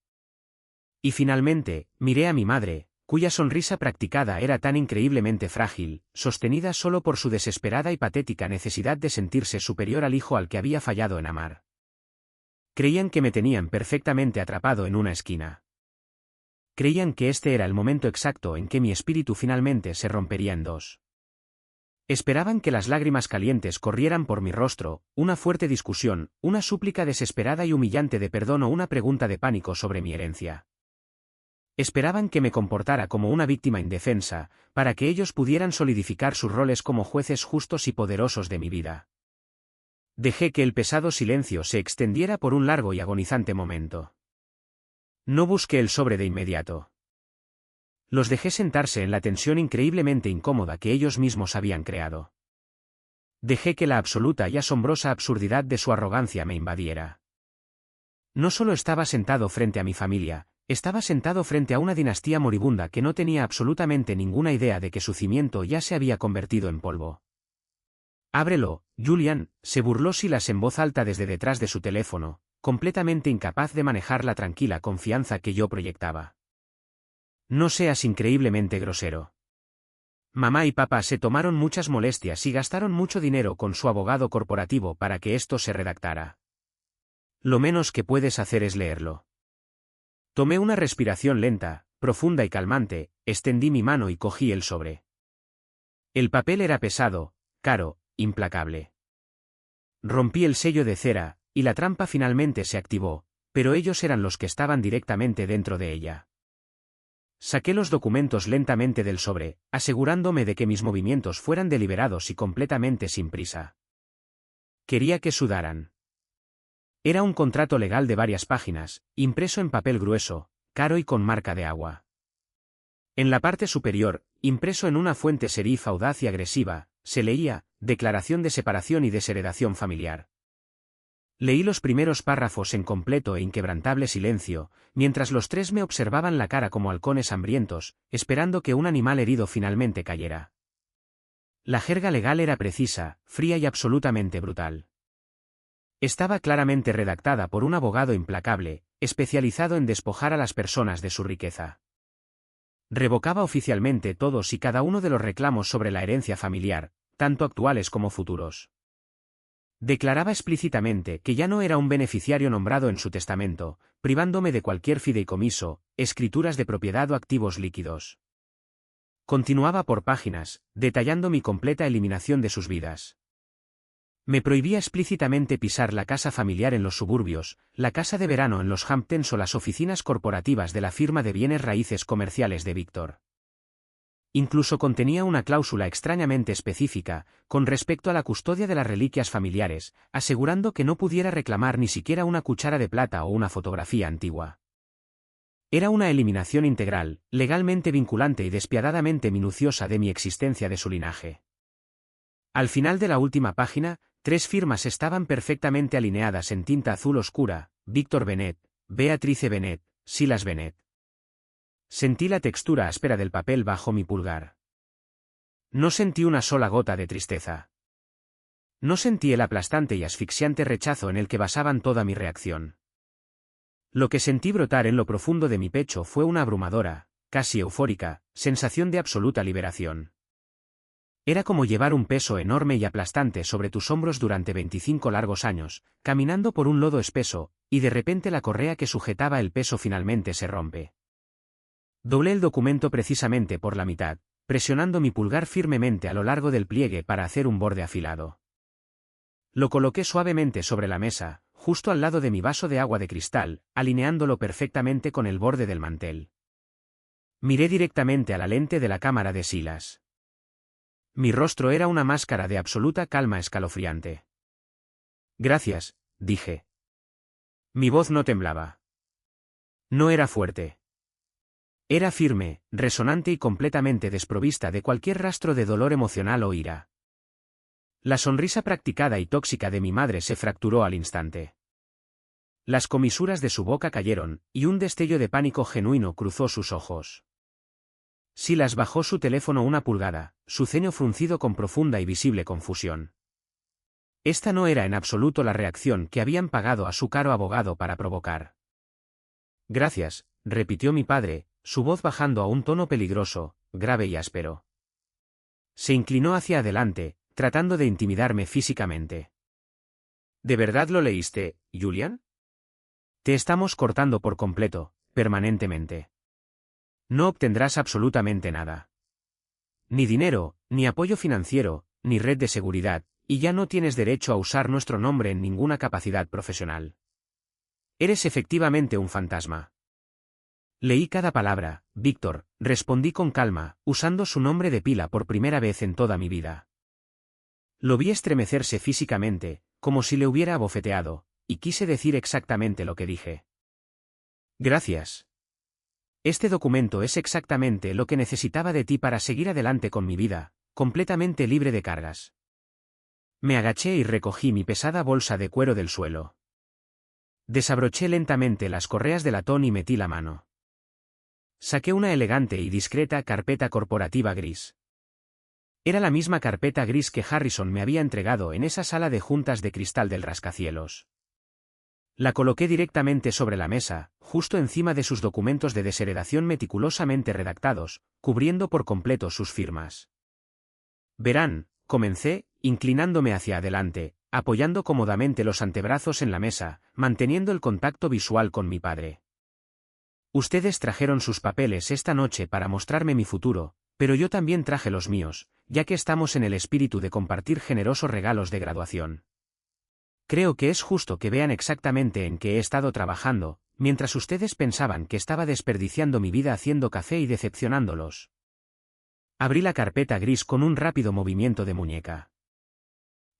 [SPEAKER 1] Y finalmente, miré a mi madre, cuya sonrisa practicada era tan increíblemente frágil, sostenida solo por su desesperada y patética necesidad de sentirse superior al hijo al que había fallado en amar. Creían que me tenían perfectamente atrapado en una esquina. Creían que este era el momento exacto en que mi espíritu finalmente se rompería en dos. Esperaban que las lágrimas calientes corrieran por mi rostro, una fuerte discusión, una súplica desesperada y humillante de perdón o una pregunta de pánico sobre mi herencia. Esperaban que me comportara como una víctima indefensa, para que ellos pudieran solidificar sus roles como jueces justos y poderosos de mi vida. Dejé que el pesado silencio se extendiera por un largo y agonizante momento. No busqué el sobre de inmediato. Los dejé sentarse en la tensión increíblemente incómoda que ellos mismos habían creado. Dejé que la absoluta y asombrosa absurdidad de su arrogancia me invadiera. No solo estaba sentado frente a mi familia, estaba sentado frente a una dinastía moribunda que no tenía absolutamente ninguna idea de que su cimiento ya se había convertido en polvo. Ábrelo, Julian, se burló Silas en voz alta desde detrás de su teléfono, completamente incapaz de manejar la tranquila confianza que yo proyectaba. No seas increíblemente grosero. Mamá y papá se tomaron muchas molestias y gastaron mucho dinero con su abogado corporativo para que esto se redactara. Lo menos que puedes hacer es leerlo. Tomé una respiración lenta, profunda y calmante, extendí mi mano y cogí el sobre. El papel era pesado, caro, implacable. Rompí el sello de cera, y la trampa finalmente se activó, pero ellos eran los que estaban directamente dentro de ella. Saqué los documentos lentamente del sobre, asegurándome de que mis movimientos fueran deliberados y completamente sin prisa. Quería que sudaran. Era un contrato legal de varias páginas, impreso en papel grueso, caro y con marca de agua. En la parte superior, impreso en una fuente serif audaz y agresiva, se leía, Declaración de separación y desheredación familiar. Leí los primeros párrafos en completo e inquebrantable silencio, mientras los tres me observaban la cara como halcones hambrientos, esperando que un animal herido finalmente cayera. La jerga legal era precisa, fría y absolutamente brutal. Estaba claramente redactada por un abogado implacable, especializado en despojar a las personas de su riqueza. Revocaba oficialmente todos y cada uno de los reclamos sobre la herencia familiar, tanto actuales como futuros. Declaraba explícitamente que ya no era un beneficiario nombrado en su testamento, privándome de cualquier fideicomiso, escrituras de propiedad o activos líquidos. Continuaba por páginas, detallando mi completa eliminación de sus vidas. Me prohibía explícitamente pisar la casa familiar en los suburbios, la casa de verano en los Hamptons o las oficinas corporativas de la firma de bienes raíces comerciales de Víctor. Incluso contenía una cláusula extrañamente específica, con respecto a la custodia de las reliquias familiares, asegurando que no pudiera reclamar ni siquiera una cuchara de plata o una fotografía antigua. Era una eliminación integral, legalmente vinculante y despiadadamente minuciosa de mi existencia de su linaje. Al final de la última página, 3 firmas estaban perfectamente alineadas en tinta azul oscura: Víctor Bennett, Beatrice Bennett, Silas Bennett. Sentí la textura áspera del papel bajo mi pulgar. No sentí una sola gota de tristeza. No sentí el aplastante y asfixiante rechazo en el que basaban toda mi reacción. Lo que sentí brotar en lo profundo de mi pecho fue una abrumadora, casi eufórica, sensación de absoluta liberación. Era como llevar un peso enorme y aplastante sobre tus hombros durante 25 largos años, caminando por un lodo espeso, y de repente la correa que sujetaba el peso finalmente se rompe. Doblé el documento precisamente por la mitad, presionando mi pulgar firmemente a lo largo del pliegue para hacer un borde afilado. Lo coloqué suavemente sobre la mesa, justo al lado de mi vaso de agua de cristal, alineándolo perfectamente con el borde del mantel. Miré directamente a la lente de la cámara de Silas. Mi rostro era una máscara de absoluta calma escalofriante. Gracias, dije. Mi voz no temblaba. No era fuerte. Era firme, resonante y completamente desprovista de cualquier rastro de dolor emocional o ira. La sonrisa practicada y tóxica de mi madre se fracturó al instante. Las comisuras de su boca cayeron, y un destello de pánico genuino cruzó sus ojos. Silas bajó su teléfono una pulgada, su ceño fruncido con profunda y visible confusión. Esta no era en absoluto la reacción que habían pagado a su caro abogado para provocar. Gracias, repitió mi padre, su voz bajando a un tono peligroso, grave y áspero. Se inclinó hacia adelante, tratando de intimidarme físicamente. ¿De verdad lo leíste, Julian? Te estamos cortando por completo, permanentemente. No obtendrás absolutamente nada. Ni dinero, ni apoyo financiero, ni red de seguridad, y ya no tienes derecho a usar nuestro nombre en ninguna capacidad profesional. Eres efectivamente un fantasma. Leí cada palabra, Víctor, respondí con calma, usando su nombre de pila por primera vez en toda mi vida. Lo vi estremecerse físicamente, como si le hubiera abofeteado, y quise decir exactamente lo que dije. Gracias. Este documento es exactamente lo que necesitaba de ti para seguir adelante con mi vida, completamente libre de cargas. Me agaché y recogí mi pesada bolsa de cuero del suelo. Desabroché lentamente las correas de latón y metí la mano. Saqué una elegante y discreta carpeta corporativa gris. Era la misma carpeta gris que Harrison me había entregado en esa sala de juntas de cristal del rascacielos. La coloqué directamente sobre la mesa, justo encima de sus documentos de desheredación meticulosamente redactados, cubriendo por completo sus firmas. Verán, comencé, inclinándome hacia adelante, apoyando cómodamente los antebrazos en la mesa, manteniendo el contacto visual con mi padre. Ustedes trajeron sus papeles esta noche para mostrarme mi futuro, pero yo también traje los míos, ya que estamos en el espíritu de compartir generosos regalos de graduación. Creo que es justo que vean exactamente en qué he estado trabajando, mientras ustedes pensaban que estaba desperdiciando mi vida haciendo café y decepcionándolos. Abrí la carpeta gris con un rápido movimiento de muñeca.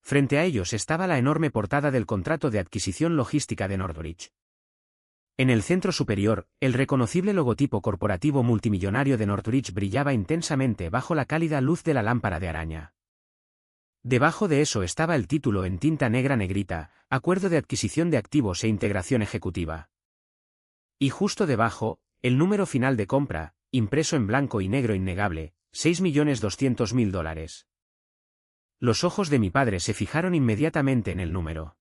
[SPEAKER 1] Frente a ellos estaba la enorme portada del contrato de adquisición logística de Northridge. En el centro superior, el reconocible logotipo corporativo multimillonario de Northridge brillaba intensamente bajo la cálida luz de la lámpara de araña. Debajo de eso estaba el título en tinta negra negrita, Acuerdo de adquisición de activos e integración ejecutiva. Y justo debajo, el número final de compra, impreso en blanco y negro innegable, $6.200.000. Los ojos de mi padre se fijaron inmediatamente en el número.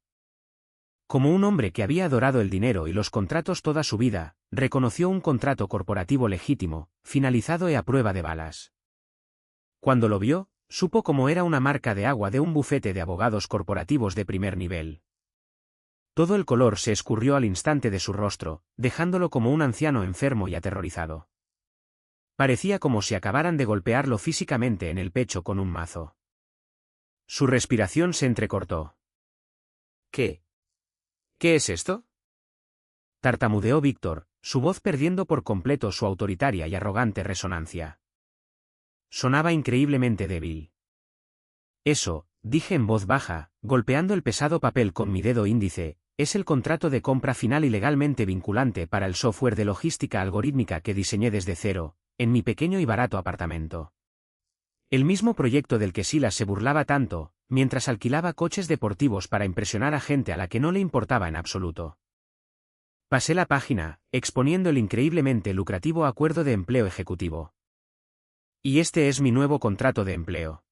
[SPEAKER 1] Como un hombre que había adorado el dinero y los contratos toda su vida, reconoció un contrato corporativo legítimo, finalizado y a prueba de balas. Cuando lo vio, supo cómo era una marca de agua de un bufete de abogados corporativos de primer nivel. Todo el color se escurrió al instante de su rostro, dejándolo como un anciano enfermo y aterrorizado. Parecía como si acabaran de golpearlo físicamente en el pecho con un mazo. Su respiración se entrecortó. ¿Qué? ¿Qué es esto? Tartamudeó Víctor, su voz perdiendo por completo su autoritaria y arrogante resonancia. Sonaba increíblemente débil. Eso, dije en voz baja, golpeando el pesado papel con mi dedo índice, es el contrato de compra final y legalmente vinculante para el software de logística algorítmica que diseñé desde cero, en mi pequeño y barato apartamento. El mismo proyecto del que Silas se burlaba tanto, mientras alquilaba coches deportivos para impresionar a gente a la que no le importaba en absoluto. Pasé la página, exponiendo el increíblemente lucrativo acuerdo de empleo ejecutivo. Y este es mi nuevo contrato de empleo.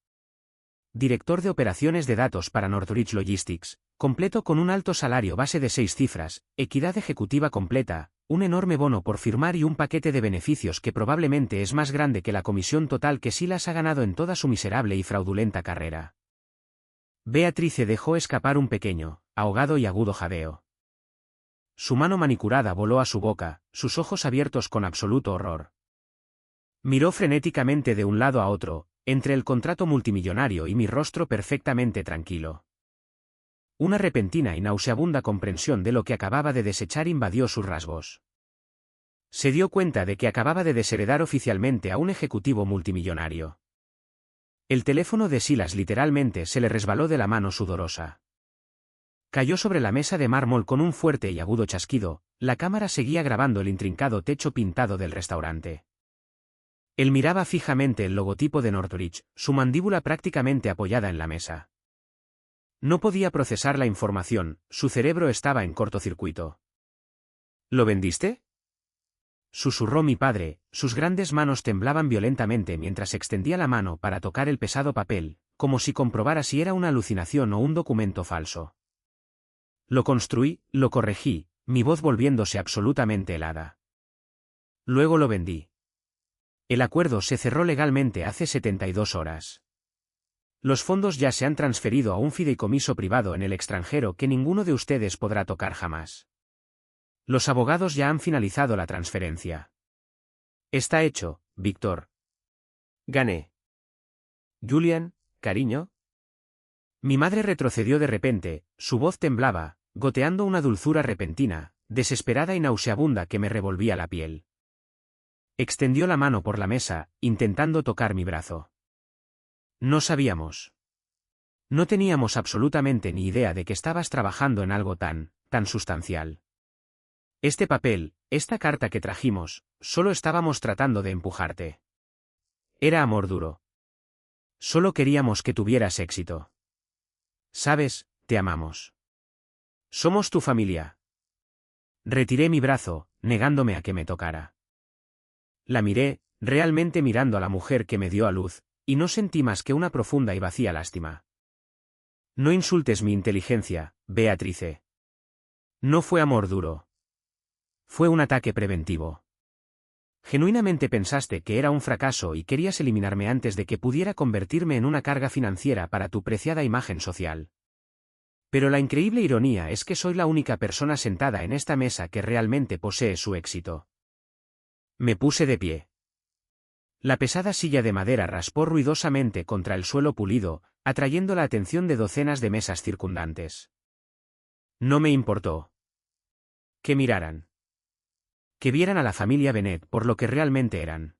[SPEAKER 1] Director de operaciones de datos para Northridge Logistics, completo con un alto salario base de 6 cifras, equidad ejecutiva completa, un enorme bono por firmar y un paquete de beneficios que probablemente es más grande que la comisión total que Silas ha ganado en toda su miserable y fraudulenta carrera. Beatrice dejó escapar un pequeño, ahogado y agudo jadeo. Su mano manicurada voló a su boca, sus ojos abiertos con absoluto horror. Miró frenéticamente de un lado a otro, entre el contrato multimillonario y mi rostro perfectamente tranquilo. Una repentina y nauseabunda comprensión de lo que acababa de desechar invadió sus rasgos. Se dio cuenta de que acababa de desheredar oficialmente a un ejecutivo multimillonario. El teléfono de Silas literalmente se le resbaló de la mano sudorosa. Cayó sobre la mesa de mármol con un fuerte y agudo chasquido, la cámara seguía grabando el intrincado techo pintado del restaurante. Él miraba fijamente el logotipo de Northridge, su mandíbula prácticamente apoyada en la mesa. No podía procesar la información, su cerebro estaba en cortocircuito. ¿Lo vendiste? Susurró mi padre, sus grandes manos temblaban violentamente mientras extendía la mano para tocar el pesado papel, como si comprobara si era una alucinación o un documento falso. Lo construí, lo corregí, mi voz volviéndose absolutamente helada. Luego lo vendí. El acuerdo se cerró legalmente hace 72 horas. Los fondos ya se han transferido a un fideicomiso privado en el extranjero que ninguno de ustedes podrá tocar jamás. Los abogados ya han finalizado la transferencia. Está hecho, Víctor. Gané. Julian, cariño. Mi madre retrocedió de repente, su voz temblaba, goteando una dulzura repentina, desesperada y nauseabunda que me revolvía la piel. Extendió la mano por la mesa, intentando tocar mi brazo. No sabíamos. No teníamos absolutamente ni idea de que estabas trabajando en algo tan sustancial. Este papel, esta carta que trajimos, solo estábamos tratando de empujarte. Era amor duro. Solo queríamos que tuvieras éxito. Sabes, te amamos. Somos tu familia. Retiré mi brazo, negándome a que me tocara. La miré, realmente mirando a la mujer que me dio a luz, y no sentí más que una profunda y vacía lástima. No insultes mi inteligencia, Beatrice. No fue amor duro. Fue un ataque preventivo. Genuinamente pensaste que era un fracaso y querías eliminarme antes de que pudiera convertirme en una carga financiera para tu preciada imagen social. Pero la increíble ironía es que soy la única persona sentada en esta mesa que realmente posee su éxito. Me puse de pie. La pesada silla de madera raspó ruidosamente contra el suelo pulido, atrayendo la atención de docenas de mesas circundantes. No me importó. Que miraran. Que vieran a la familia Bennet por lo que realmente eran.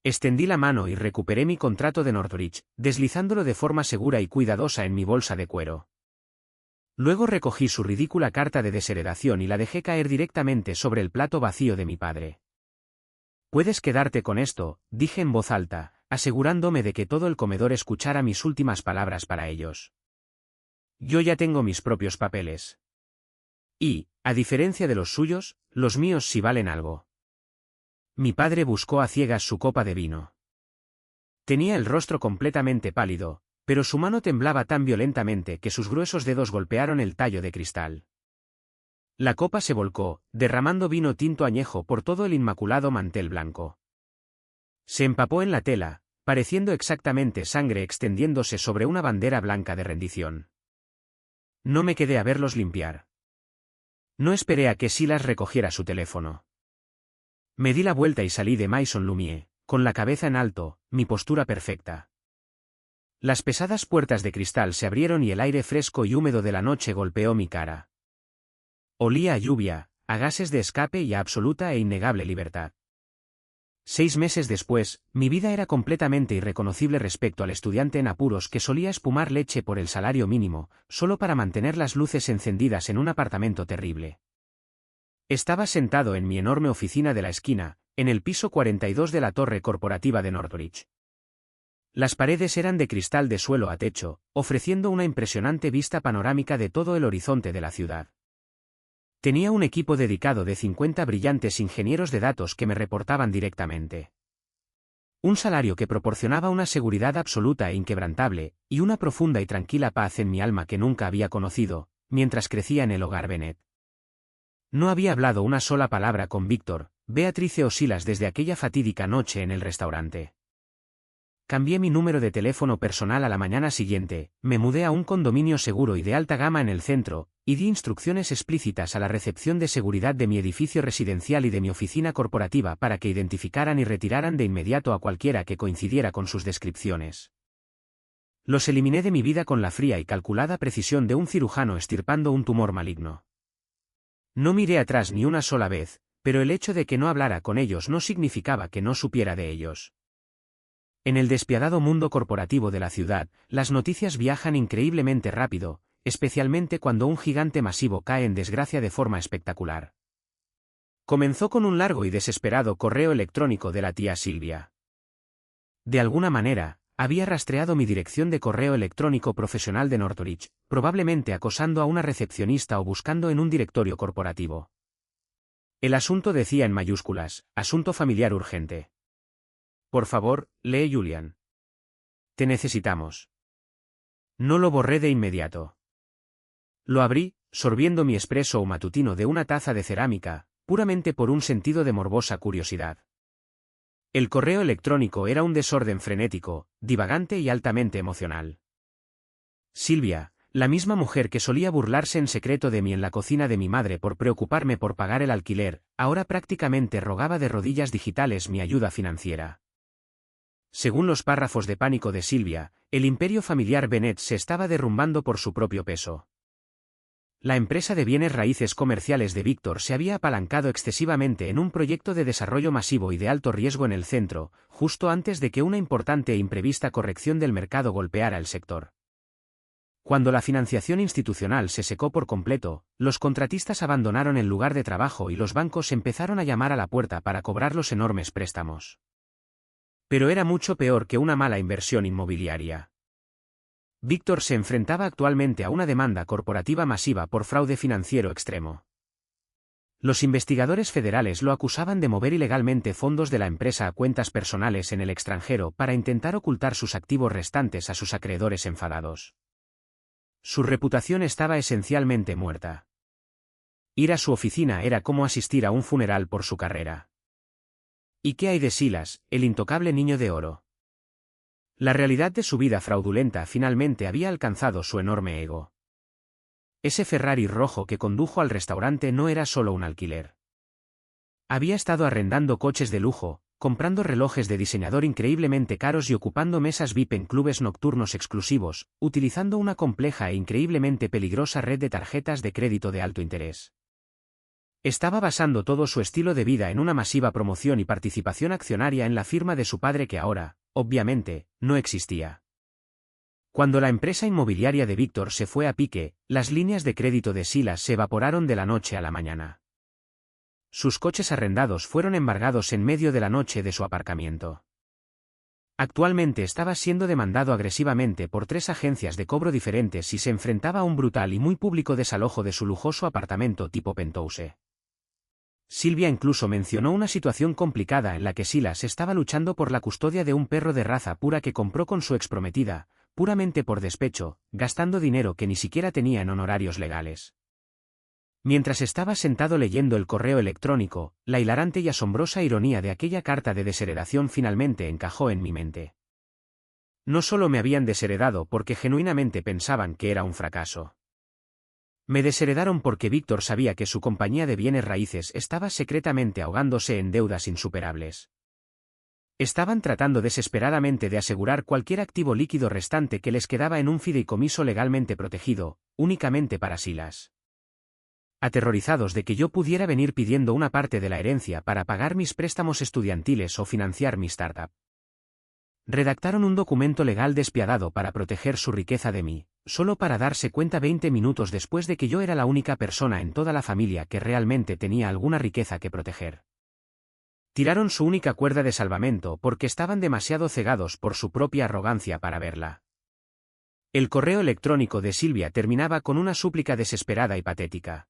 [SPEAKER 1] Extendí la mano y recuperé mi contrato de Northridge, deslizándolo de forma segura y cuidadosa en mi bolsa de cuero. Luego recogí su ridícula carta de desheredación y la dejé caer directamente sobre el plato vacío de mi padre. Puedes quedarte con esto, dije en voz alta, asegurándome de que todo el comedor escuchara mis últimas palabras para ellos. Yo ya tengo mis propios papeles. Y, a diferencia de los suyos, los míos sí valen algo. Mi padre buscó a ciegas su copa de vino. Tenía el rostro completamente pálido, pero su mano temblaba tan violentamente que sus gruesos dedos golpearon el tallo de cristal. La copa se volcó, derramando vino tinto añejo por todo el inmaculado mantel blanco. Se empapó en la tela, pareciendo exactamente sangre extendiéndose sobre una bandera blanca de rendición. No me quedé a verlos limpiar. No esperé a que Silas recogiera su teléfono. Me di la vuelta y salí de Maison Lumière, con la cabeza en alto, mi postura perfecta. Las pesadas puertas de cristal se abrieron y el aire fresco y húmedo de la noche golpeó mi cara. Olía a lluvia, a gases de escape y a absoluta e innegable libertad. 6 meses después, mi vida era completamente irreconocible respecto al estudiante en apuros que solía espumar leche por el salario mínimo, solo para mantener las luces encendidas en un apartamento terrible. Estaba sentado en mi enorme oficina de la esquina, en el piso 42 de la torre corporativa de Northridge. Las paredes eran de cristal de suelo a techo, ofreciendo una impresionante vista panorámica de todo el horizonte de la ciudad. Tenía un equipo dedicado de 50 brillantes ingenieros de datos que me reportaban directamente. Un salario que proporcionaba una seguridad absoluta e inquebrantable, y una profunda y tranquila paz en mi alma que nunca había conocido, mientras crecía en el hogar Bennet. No había hablado una sola palabra con Víctor, Beatrice o Silas desde aquella fatídica noche en el restaurante. Cambié mi número de teléfono personal a la mañana siguiente, me mudé a un condominio seguro y de alta gama en el centro, y di instrucciones explícitas a la recepción de seguridad de mi edificio residencial y de mi oficina corporativa para que identificaran y retiraran de inmediato a cualquiera que coincidiera con sus descripciones. Los eliminé de mi vida con la fría y calculada precisión de un cirujano extirpando un tumor maligno. No miré atrás ni una sola vez, pero el hecho de que no hablara con ellos no significaba que no supiera de ellos. En el despiadado mundo corporativo de la ciudad, las noticias viajan increíblemente rápido, especialmente cuando un gigante masivo cae en desgracia de forma espectacular. Comenzó con un largo y desesperado correo electrónico de la tía Silvia. De alguna manera, había rastreado mi dirección de correo electrónico profesional de Northridge, probablemente acosando a una recepcionista o buscando en un directorio corporativo. El asunto decía en mayúsculas, asunto familiar urgente. Por favor, lee Julian. Te necesitamos. No lo borré de inmediato. Lo abrí, sorbiendo mi espresso o matutino de una taza de cerámica, puramente por un sentido de morbosa curiosidad. El correo electrónico era un desorden frenético, divagante y altamente emocional. Silvia, la misma mujer que solía burlarse en secreto de mí en la cocina de mi madre por preocuparme por pagar el alquiler, ahora prácticamente rogaba de rodillas digitales mi ayuda financiera. Según los párrafos de pánico de Silvia, el imperio familiar Bennet se estaba derrumbando por su propio peso. La empresa de bienes raíces comerciales de Víctor se había apalancado excesivamente en un proyecto de desarrollo masivo y de alto riesgo en el centro, justo antes de que una importante e imprevista corrección del mercado golpeara el sector. Cuando la financiación institucional se secó por completo, los contratistas abandonaron el lugar de trabajo y los bancos empezaron a llamar a la puerta para cobrar los enormes préstamos. Pero era mucho peor que una mala inversión inmobiliaria. Víctor se enfrentaba actualmente a una demanda corporativa masiva por fraude financiero extremo. Los investigadores federales lo acusaban de mover ilegalmente fondos de la empresa a cuentas personales en el extranjero para intentar ocultar sus activos restantes a sus acreedores enfadados. Su reputación estaba esencialmente muerta. Ir a su oficina era como asistir a un funeral por su carrera. ¿Y qué hay de Silas, el intocable niño de oro? La realidad de su vida fraudulenta finalmente había alcanzado su enorme ego. Ese Ferrari rojo que condujo al restaurante no era solo un alquiler. Había estado arrendando coches de lujo, comprando relojes de diseñador increíblemente caros y ocupando mesas VIP en clubes nocturnos exclusivos, utilizando una compleja e increíblemente peligrosa red de tarjetas de crédito de alto interés. Estaba basando todo su estilo de vida en una masiva promoción y participación accionaria en la firma de su padre que ahora, obviamente, no existía. Cuando la empresa inmobiliaria de Víctor se fue a pique, las líneas de crédito de Silas se evaporaron de la noche a la mañana. Sus coches arrendados fueron embargados en medio de la noche de su aparcamiento. Actualmente estaba siendo demandado agresivamente por 3 agencias de cobro diferentes y se enfrentaba a un brutal y muy público desalojo de su lujoso apartamento tipo penthouse. Silvia incluso mencionó una situación complicada en la que Silas estaba luchando por la custodia de un perro de raza pura que compró con su exprometida, puramente por despecho, gastando dinero que ni siquiera tenía en honorarios legales. Mientras estaba sentado leyendo el correo electrónico, la hilarante y asombrosa ironía de aquella carta de desheredación finalmente encajó en mi mente. No solo me habían desheredado porque genuinamente pensaban que era un fracaso. Me desheredaron porque Víctor sabía que su compañía de bienes raíces estaba secretamente ahogándose en deudas insuperables. Estaban tratando desesperadamente de asegurar cualquier activo líquido restante que les quedaba en un fideicomiso legalmente protegido, únicamente para Silas. Aterrorizados de que yo pudiera venir pidiendo una parte de la herencia para pagar mis préstamos estudiantiles o financiar mi startup. Redactaron un documento legal despiadado para proteger su riqueza de mí, solo para darse cuenta 20 minutos después de que yo era la única persona en toda la familia que realmente tenía alguna riqueza que proteger. Tiraron su única cuerda de salvamento porque estaban demasiado cegados por su propia arrogancia para verla. El correo electrónico de Silvia terminaba con una súplica desesperada y patética.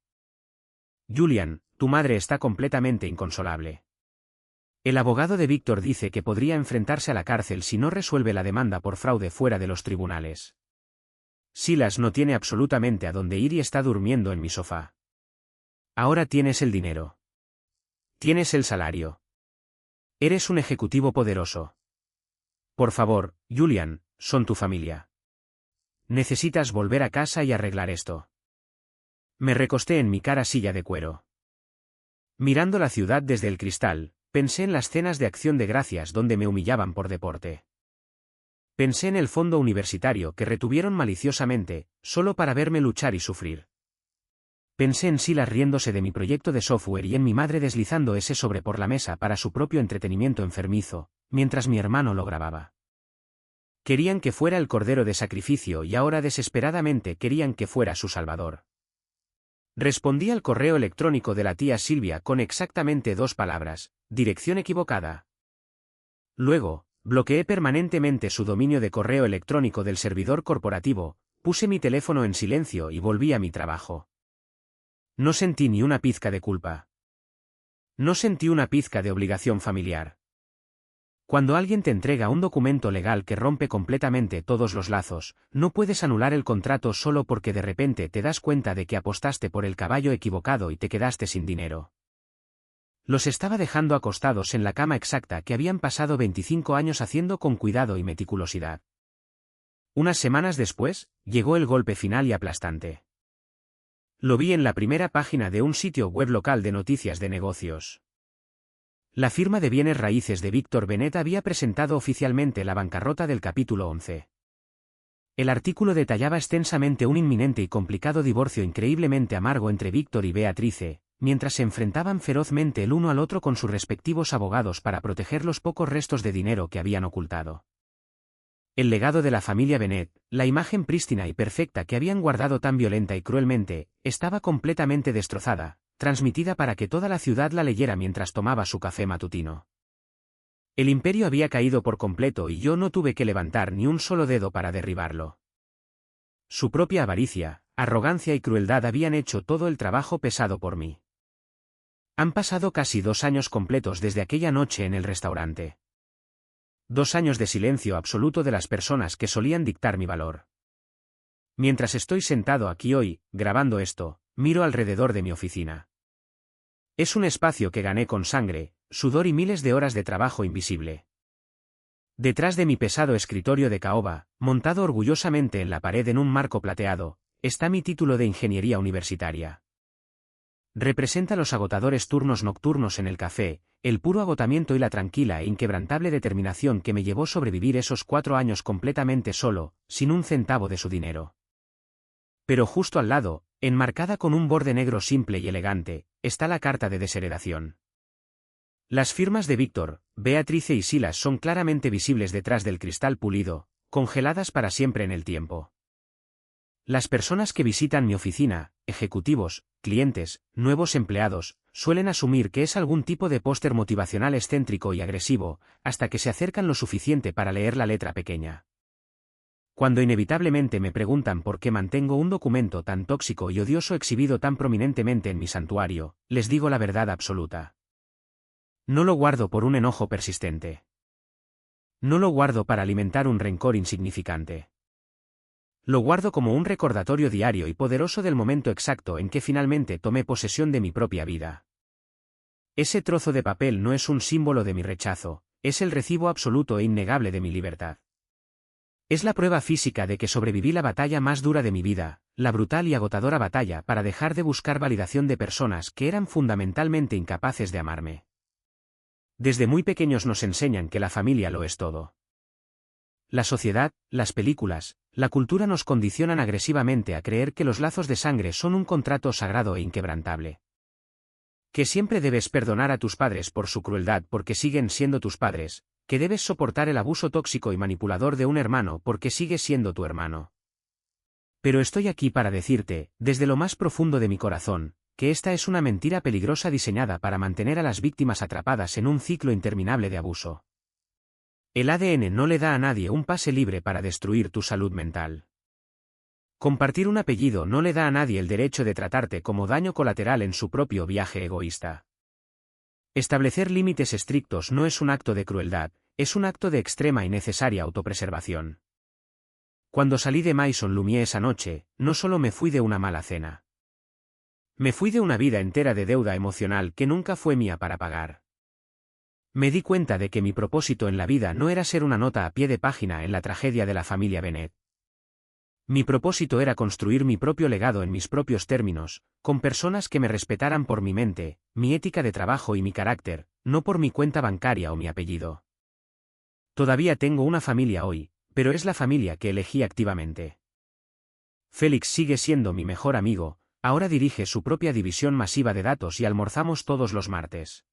[SPEAKER 1] Julian, tu madre está completamente inconsolable. El abogado de Víctor dice que podría enfrentarse a la cárcel si no resuelve la demanda por fraude fuera de los tribunales. Silas no tiene absolutamente a dónde ir y está durmiendo en mi sofá. Ahora tienes el dinero. Tienes el salario. Eres un ejecutivo poderoso. Por favor, Julian, son tu familia. Necesitas volver a casa y arreglar esto. Me recosté en mi cara silla de cuero. Mirando la ciudad desde el cristal, pensé en las cenas de acción de gracias donde me humillaban por deporte. Pensé en el fondo universitario que retuvieron maliciosamente, solo para verme luchar y sufrir. Pensé en Silas riéndose de mi proyecto de software y en mi madre deslizando ese sobre por la mesa para su propio entretenimiento enfermizo, mientras mi hermano lo grababa. Querían que fuera el cordero de sacrificio y ahora desesperadamente querían que fuera su salvador. Respondí al correo electrónico de la tía Silvia con exactamente 2 palabras: dirección equivocada. Luego, bloqueé permanentemente su dominio de correo electrónico del servidor corporativo, puse mi teléfono en silencio y volví a mi trabajo. No sentí ni una pizca de culpa. No sentí una pizca de obligación familiar. Cuando alguien te entrega un documento legal que rompe completamente todos los lazos, no puedes anular el contrato solo porque de repente te das cuenta de que apostaste por el caballo equivocado y te quedaste sin dinero. Los estaba dejando acostados en la cama exacta que habían pasado 25 años haciendo con cuidado y meticulosidad. Unas semanas después, llegó el golpe final y aplastante. Lo vi en la primera página de un sitio web local de noticias de negocios. La firma de bienes raíces de Víctor Bennett había presentado oficialmente la bancarrota del capítulo 11. El artículo detallaba extensamente un inminente y complicado divorcio increíblemente amargo entre Víctor y Beatrice, mientras se enfrentaban ferozmente el uno al otro con sus respectivos abogados para proteger los pocos restos de dinero que habían ocultado. El legado de la familia Bennett, la imagen prístina y perfecta que habían guardado tan violenta y cruelmente, estaba completamente destrozada, transmitida para que toda la ciudad la leyera mientras tomaba su café matutino. El imperio había caído por completo y yo no tuve que levantar ni un solo dedo para derribarlo. Su propia avaricia, arrogancia y crueldad habían hecho todo el trabajo pesado por mí. Han pasado casi 2 años completos desde aquella noche en el restaurante. 2 años de silencio absoluto de las personas que solían dictar mi valor. Mientras estoy sentado aquí hoy, grabando esto, miro alrededor de mi oficina. Es un espacio que gané con sangre, sudor y miles de horas de trabajo invisible. Detrás de mi pesado escritorio de caoba, montado orgullosamente en la pared en un marco plateado, está mi título de ingeniería universitaria. Representa los agotadores turnos nocturnos en el café, el puro agotamiento y la tranquila e inquebrantable determinación que me llevó a sobrevivir esos 4 años completamente solo, sin un centavo de su dinero. Pero justo al lado, enmarcada con un borde negro simple y elegante, está la carta de desheredación. Las firmas de Víctor, Beatrice y Silas son claramente visibles detrás del cristal pulido, congeladas para siempre en el tiempo. Las personas que visitan mi oficina, ejecutivos, clientes, nuevos empleados, suelen asumir que es algún tipo de póster motivacional excéntrico y agresivo, hasta que se acercan lo suficiente para leer la letra pequeña. Cuando inevitablemente me preguntan por qué mantengo un documento tan tóxico y odioso exhibido tan prominentemente en mi santuario, les digo la verdad absoluta. No lo guardo por un enojo persistente. No lo guardo para alimentar un rencor insignificante. Lo guardo como un recordatorio diario y poderoso del momento exacto en que finalmente tomé posesión de mi propia vida. Ese trozo de papel no es un símbolo de mi rechazo, es el recibo absoluto e innegable de mi libertad. Es la prueba física de que sobreviví la batalla más dura de mi vida, la brutal y agotadora batalla para dejar de buscar validación de personas que eran fundamentalmente incapaces de amarme. Desde muy pequeños nos enseñan que la familia lo es todo. La sociedad, las películas, la cultura nos condicionan agresivamente a creer que los lazos de sangre son un contrato sagrado e inquebrantable. Que siempre debes perdonar a tus padres por su crueldad porque siguen siendo tus padres, que debes soportar el abuso tóxico y manipulador de un hermano porque sigue siendo tu hermano. Pero estoy aquí para decirte, desde lo más profundo de mi corazón, que esta es una mentira peligrosa diseñada para mantener a las víctimas atrapadas en un ciclo interminable de abuso. El ADN no le da a nadie un pase libre para destruir tu salud mental. Compartir un apellido no le da a nadie el derecho de tratarte como daño colateral en su propio viaje egoísta. Establecer límites estrictos no es un acto de crueldad, es un acto de extrema y necesaria autopreservación. Cuando salí de Maison Lumière esa noche, no solo me fui de una mala cena. Me fui de una vida entera de deuda emocional que nunca fue mía para pagar. Me di cuenta de que mi propósito en la vida no era ser una nota a pie de página en la tragedia de la familia Bennett. Mi propósito era construir mi propio legado en mis propios términos, con personas que me respetaran por mi mente, mi ética de trabajo y mi carácter, no por mi cuenta bancaria o mi apellido. Todavía tengo una familia hoy, pero es la familia que elegí activamente. Félix sigue siendo mi mejor amigo, ahora dirige su propia división masiva de datos y almorzamos todos los martes.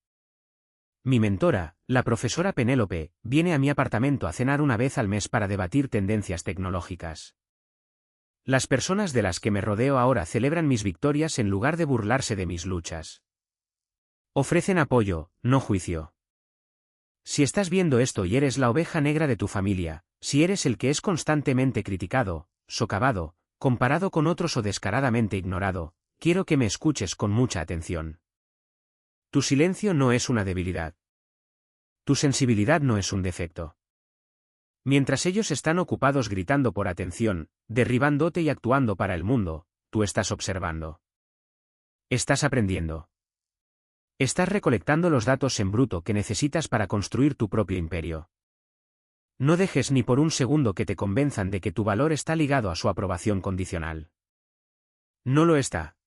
[SPEAKER 1] Mi mentora, la profesora Penélope, viene a mi apartamento a cenar una vez al mes para debatir tendencias tecnológicas. Las personas de las que me rodeo ahora celebran mis victorias en lugar de burlarse de mis luchas. Ofrecen apoyo, no juicio. Si estás viendo esto y eres la oveja negra de tu familia, si eres el que es constantemente criticado, socavado, comparado con otros o descaradamente ignorado, quiero que me escuches con mucha atención. Tu silencio no es una debilidad. Tu sensibilidad no es un defecto. Mientras ellos están ocupados gritando por atención, derribándote y actuando para el mundo, tú estás observando. Estás aprendiendo. Estás recolectando los datos en bruto que necesitas para construir tu propio imperio. No dejes ni por un segundo que te convenzan de que tu valor está ligado a su aprobación condicional. No lo está.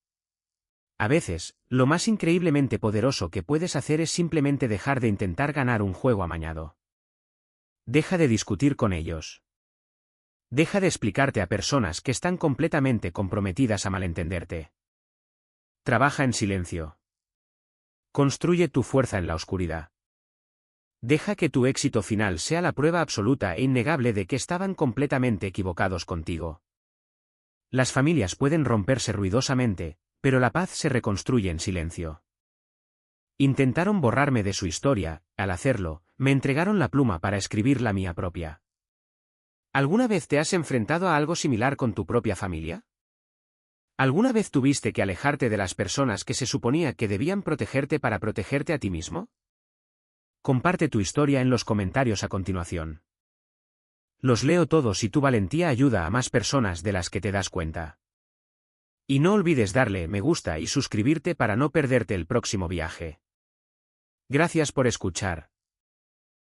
[SPEAKER 1] A veces, lo más increíblemente poderoso que puedes hacer es simplemente dejar de intentar ganar un juego amañado. Deja de discutir con ellos. Deja de explicarte a personas que están completamente comprometidas a malentenderte. Trabaja en silencio. Construye tu fuerza en la oscuridad. Deja que tu éxito final sea la prueba absoluta e innegable de que estaban completamente equivocados contigo. Las familias pueden romperse ruidosamente, pero la paz se reconstruye en silencio. Intentaron borrarme de su historia, al hacerlo, me entregaron la pluma para escribir la mía propia. ¿Alguna vez te has enfrentado a algo similar con tu propia familia? ¿Alguna vez tuviste que alejarte de las personas que se suponía que debían protegerte para protegerte a ti mismo? Comparte tu historia en los comentarios a continuación. Los leo todos y tu valentía ayuda a más personas de las que te das cuenta. Y no olvides darle me gusta y suscribirte para no perderte el próximo viaje. Gracias por escuchar.